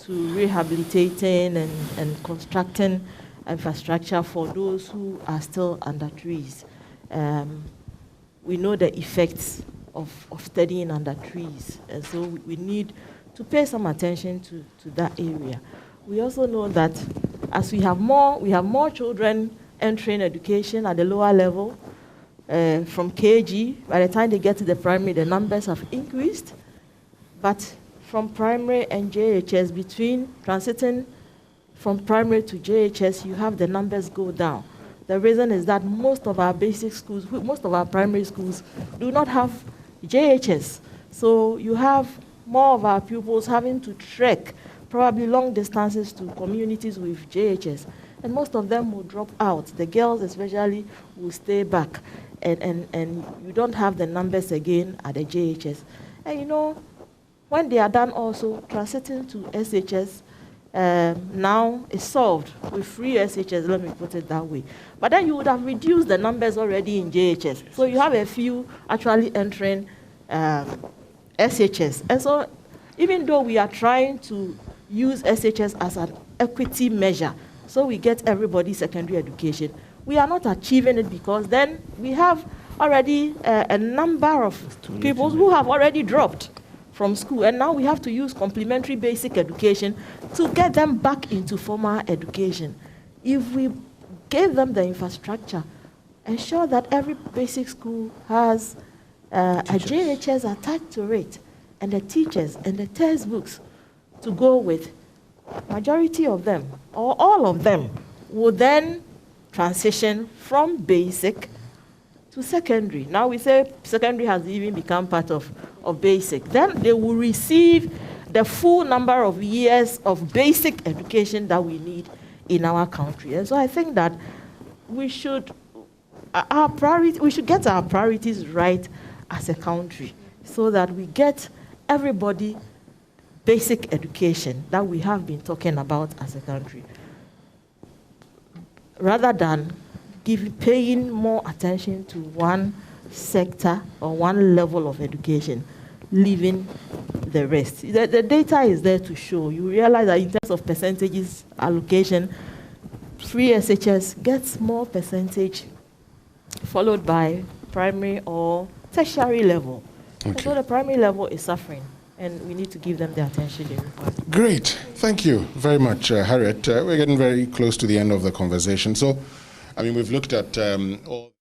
rehabilitating and constructing infrastructure for those who are still under trees? We know the effects of studying under trees, and so we need to pay some attention to that area. We also know that as we have more children entering education at the lower level, from KG, by the time they get to the primary, the numbers have increased. But from primary and JHS, between transiting from primary to JHS, you have the numbers go down. The reason is that most of our basic schools, most of our primary schools do not have JHS. So you have more of our pupils having to trek probably long distances to communities with JHS. And most of them will drop out. The girls especially will stay back. And you don't have the numbers again at the JHS. And when they are done also, transiting to SHS now is solved with free SHS, let me put it that way. But then you would have reduced the numbers already in JHS. So you have a few actually entering SHS. And so even though we are trying to use SHS as an equity measure, so we get everybody secondary education, we are not achieving it, because then we have already a number of people who have already dropped from school. And now we have to use complementary basic education to get them back into formal education. If we gave them the infrastructure, ensure that every basic school has a JHS attached to it, and the teachers and the textbooks to go with, majority of them, or all of them, will then transition from basic to secondary. Now we say secondary has even become part of basic. Then they will receive the full number of years of basic education that we need in our country. And so I think that we should get our priorities right as a country, so that we get everybody basic education that we have been talking about as a country, rather than paying more attention to one sector or one level of education, leaving the rest. The data is there to show. You realize that in terms of percentages allocation, free SHS gets more percentage, followed by primary or tertiary level. Okay. So the primary level is suffering, and we need to give them the attention they require. Great. Thank you very much, Harriet. We're getting very close to the end of the conversation. So, I mean, we've looked at all